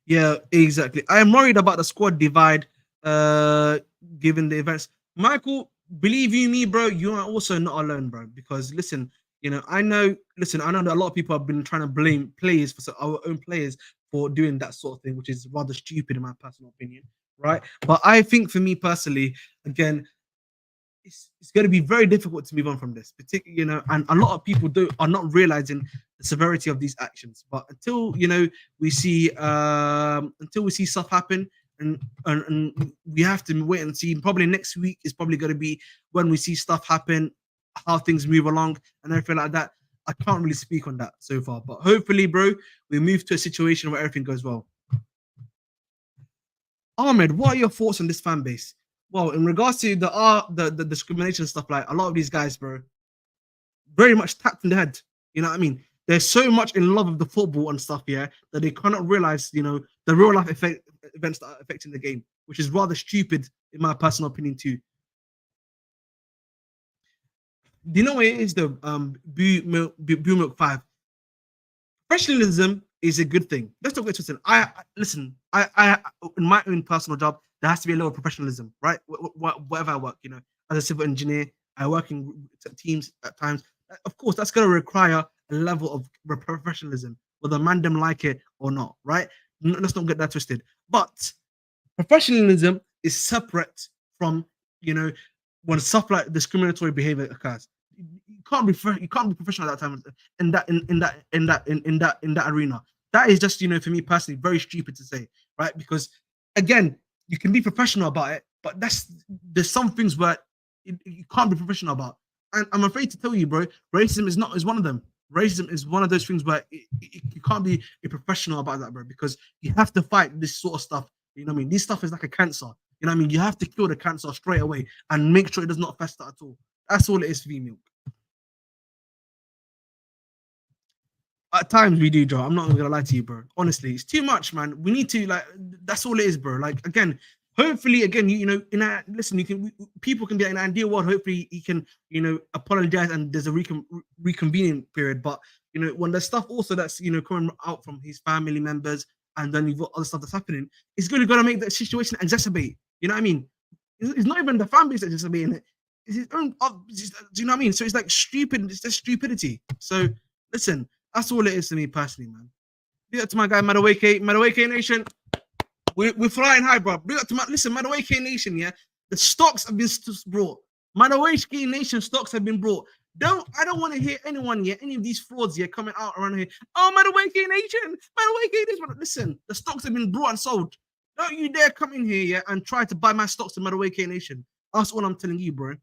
Yeah, exactly. I am worried about the squad divide, uh, given the events. Michael, believe you me, bro, you are also not alone, bro. Because listen, I know that a lot of people have been trying to blame players for our own players for doing that sort of thing, which is rather stupid in my personal opinion, right? But I think for me personally, again, it's going to be very difficult to move on from this, particularly and a lot of people are not realizing the severity of these actions. But until we see stuff happen, and we have to wait and see. Probably next week is probably going to be when we see stuff happen, how things move along, and everything like that. I can't really speak on that so far, but hopefully, bro, we move to a situation where everything goes well. Ahmed, what are your thoughts on this fan base? Well, in regards to the discrimination stuff, like a lot of these guys, bro, very much tapped in the head. You know what I mean? They're so much in love with the football and stuff, yeah, that they cannot realize, the real life events that are affecting the game, which is rather stupid in my personal opinion too. Do you know what it is though? Boo Milk 5. Professionalism is a good thing. Let's not get twisted. Listen. I in my own personal job, there has to be a level of professionalism, right? Whatever I work, as a civil engineer, I work in teams at times. Of course, that's going to require a level of professionalism, whether man them like it or not, right? Let's not get that twisted. But professionalism is separate from, when stuff like discriminatory behavior occurs. You can't be professional at that time in that arena. That is just, for me personally, very stupid to say, right? Because again, you can be professional about it, but there's some things where you can't be professional about. And I'm afraid to tell you, bro, racism is one of them. Racism is one of those things where you can't be a professional about that, bro, because you have to fight this sort of stuff. You know what I mean? This stuff is like a cancer. You know what I mean? You have to kill the cancer straight away and make sure it does not fester at all. That's all it is for me, Milk. At times we do, Joe. I'm not gonna lie to you, bro. Honestly, it's too much, man. We need to like. That's all it is, bro. Like again, hopefully, again, listen. People can be in an ideal world. Hopefully, he can, apologize and there's a reconvening period. But when there's stuff also that's coming out from his family members, and then you've got other stuff that's happening, it's gonna make the situation exacerbate. You know what I mean? It's not even the fan base that's exacerbating it. It's his own. Do you know what I mean? So it's like stupid. It's just stupidity. So listen. That's all it is to me personally, man. Big up to my guy Madueke Nation. We're flying high, bro. Big up to Madueke Nation, yeah. The stocks have been brought. Madueke Nation stocks have been brought. I don't want to hear anyone yet, any of these frauds here coming out around here. Oh, Madueke Nation, Madueke this one. Listen, the stocks have been brought and sold. Don't you dare come in here, yeah, and try to buy my stocks in Madueke Nation. That's all I'm telling you, bro.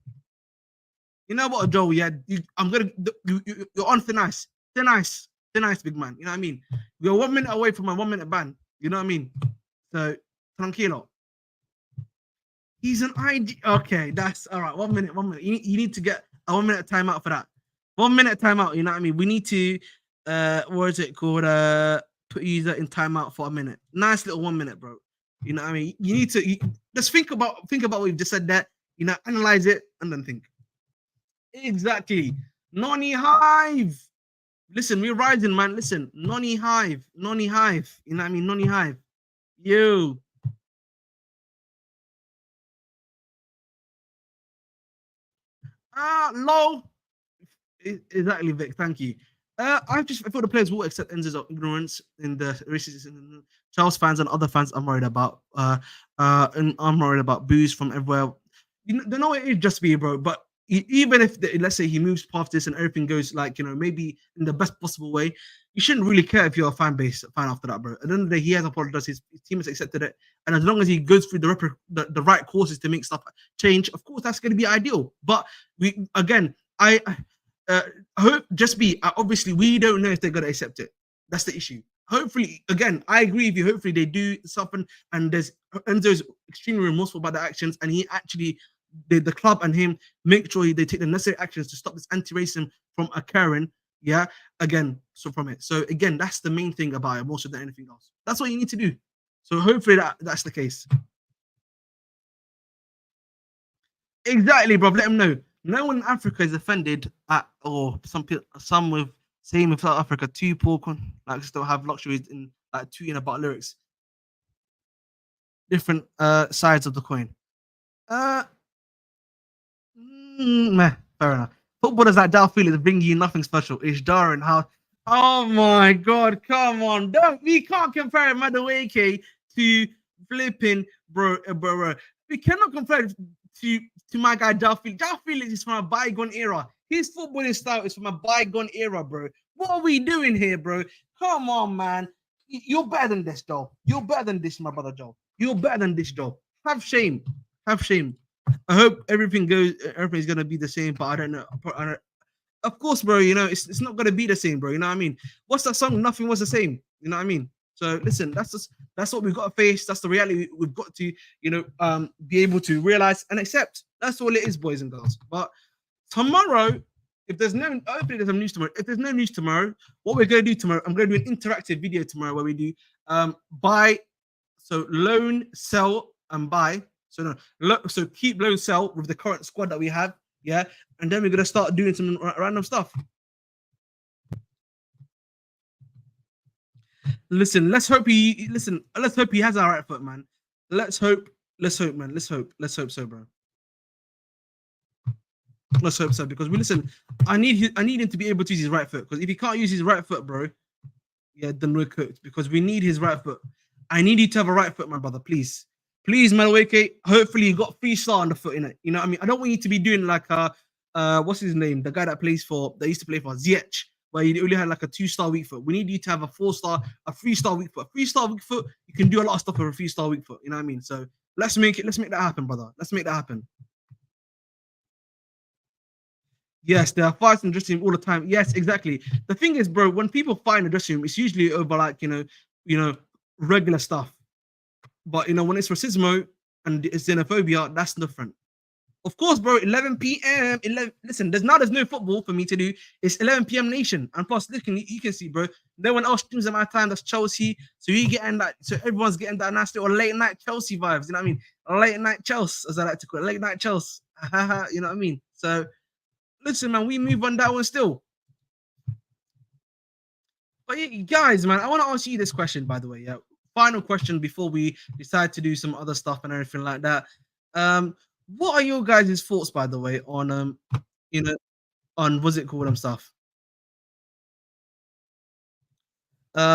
You know what, Joe? Yeah, you're on thin ice. They're nice, big man. You know what I mean? We're 1 minute away from a 1 minute ban. You know what I mean? So, tranquilo. He's an ID. Okay, that's all right. 1 minute, 1 minute. You need to get a 1 minute timeout for that. 1 minute timeout. You know what I mean? We need to, what is it called? Put user in timeout for a minute. Nice little 1 minute, bro. You know what I mean? You need to just think about what you've just said there. Analyze it and then think. Exactly. Noni Hive. Listen, we're rising, man. Listen, Noni Hive. You know what I mean? Noni Hive. Yo. Low. Exactly, Vic. Thank you. I thought the players will accept Enzo's ignorance in the racism. Charles fans and other fans I'm worried about. And I'm worried about booze from everywhere. They know it is just me, bro. But even if let's say he moves past this and everything goes like maybe in the best possible way, you shouldn't really care if you're a fan after that, bro. At the end of the day, he has apologized. His team has accepted it, and as long as he goes through the right courses to make stuff change, of course that's going to be ideal. But I hope obviously we don't know if they're going to accept it. That's the issue. Hopefully, again, I agree with you. Hopefully they do something, and Enzo's extremely remorseful about the actions, and he actually. The club and him make sure they take the necessary actions to stop this anti-racism from occurring. Yeah, again, so again, that's the main thing about it more so than anything else. That's what you need to do. So hopefully that's the case. Exactly, bro. Let them know. No one in Africa is offended at, or some with same with South Africa. Too poor, like still have luxuries in like tweeting about lyrics. Different sides of the coin. Fair enough. Footballers like Dal Felix bring you nothing special. It's jarring how. Oh my God! Come on, we can't compare Madueke to flipping bro. We cannot compare to my guy Dal Felix. Dal Felix is from a bygone era. His footballing style is from a bygone era, bro. What are we doing here, bro? Come on, man. You're better than this, Joe. You're better than this, my brother Joe. You're better than this, Joe. Have shame. I hope everything's gonna be the same, but I don't know. Of course, bro, it's not gonna be the same, bro. You know what I mean? What's that song? Nothing was the same. You know what I mean? So listen, that's what we've got to face. That's the reality we've got to, be able to realize and accept. That's all it is, boys and girls. But tomorrow If there's no, hopefully there's some news tomorrow. If there's no news tomorrow, what we're going to do tomorrow, I'm going to do an interactive video tomorrow where we do buy, so loan, sell, and buy. So so keep, loan, sell with the current squad that we have, yeah, and then we're gonna start doing some random stuff. Listen, let's hope he has our right foot, man. Let's hope, man. Let's hope so, bro. Let's hope so, because I need him to be able to use his right foot, because if he can't use his right foot, bro, yeah, then we're cooked, because we need his right foot. I need you to have a right foot, my brother, please. Please, Madueke, hopefully you got 3-star on the foot in it. You know what I mean? I don't want you to be doing like what's his name? The guy that used to play for Ziyech, where you only had like a 2-star weak foot. We need you to have a 4-star, a 3-star weak foot. A 3-star weak foot, you can do a lot of stuff with a 3-star weak foot. You know what I mean? So let's make that happen, brother. Let's make that happen. Yes, there are fights in the dressing room all the time. Yes, exactly. The thing is, bro, when people fight in the dressing room, it's usually over like, regular stuff. But when it's racism and it's xenophobia, that's different. Of course, bro, 11 p.m. Listen, there's no football for me to do. It's 11 p.m. nation. And plus, listen, you can see, bro, no one else streams at my time. That's Chelsea. So everyone's getting that nice little late night Chelsea vibes. You know what I mean? Late night Chelsea, as I like to call it. Late night Chelsea. You know what I mean? So listen, man, we move on that one still. But yeah, guys, man, I want to ask you this question, by the way. Yeah. Final question before we decide to do some other stuff and everything like that. What are your guys' thoughts, by the way, on on what's it called stuff?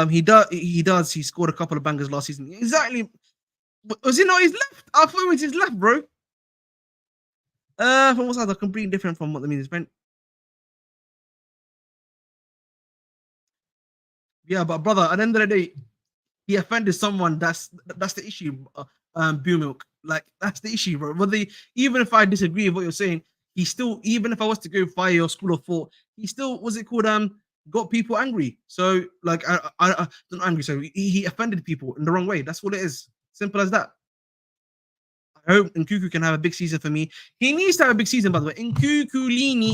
He does. He scored a couple of bangers last season. Exactly. Was it not his left? I thought it was his left, bro. From what side? Completely different from what the means meant. Yeah, but brother, at the end of the day, he offended someone. That's the issue. Beer milk. Like that's the issue, bro. Even if I disagree with what you're saying, he still, even if I was to go via your school of thought, he still, got people angry. So like I not angry. So he offended people in the wrong way. That's what it is. Simple as that. I hope Nkuku can have a big season for me. He needs to have a big season, by the way. Nkuku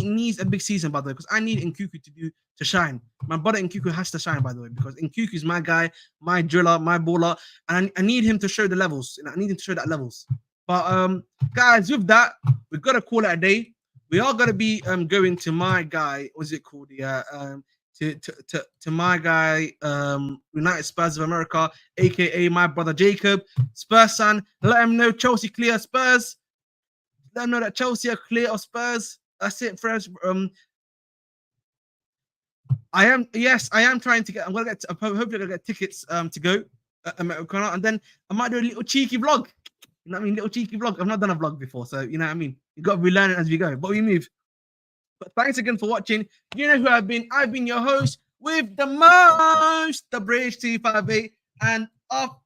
needs a big season, by the way, because I need Nkuku to shine. My brother Nkuku has to shine, by the way, because Nkuku is my guy, my driller, my baller, and I need him to show the levels. I need him to show that levels. But guys, with that, we've got to call it a day. We are going to be going to my guy. What's it called? Yeah, to my guy, United Spurs of America, aka my brother Jacob, Spurs son. Let him know Chelsea clear Spurs. Let him know that Chelsea are clear of Spurs. That's it, friends. I am trying to get. I'm hopefully gonna get tickets to go, and then I might do a little cheeky vlog. You know what I mean? Little cheeky vlog. I've not done a vlog before, so you know what I mean. You got to be learning as we go, but we move. But thanks again for watching. You know who I've been. I've been your host with the most, the Bridge 258, and off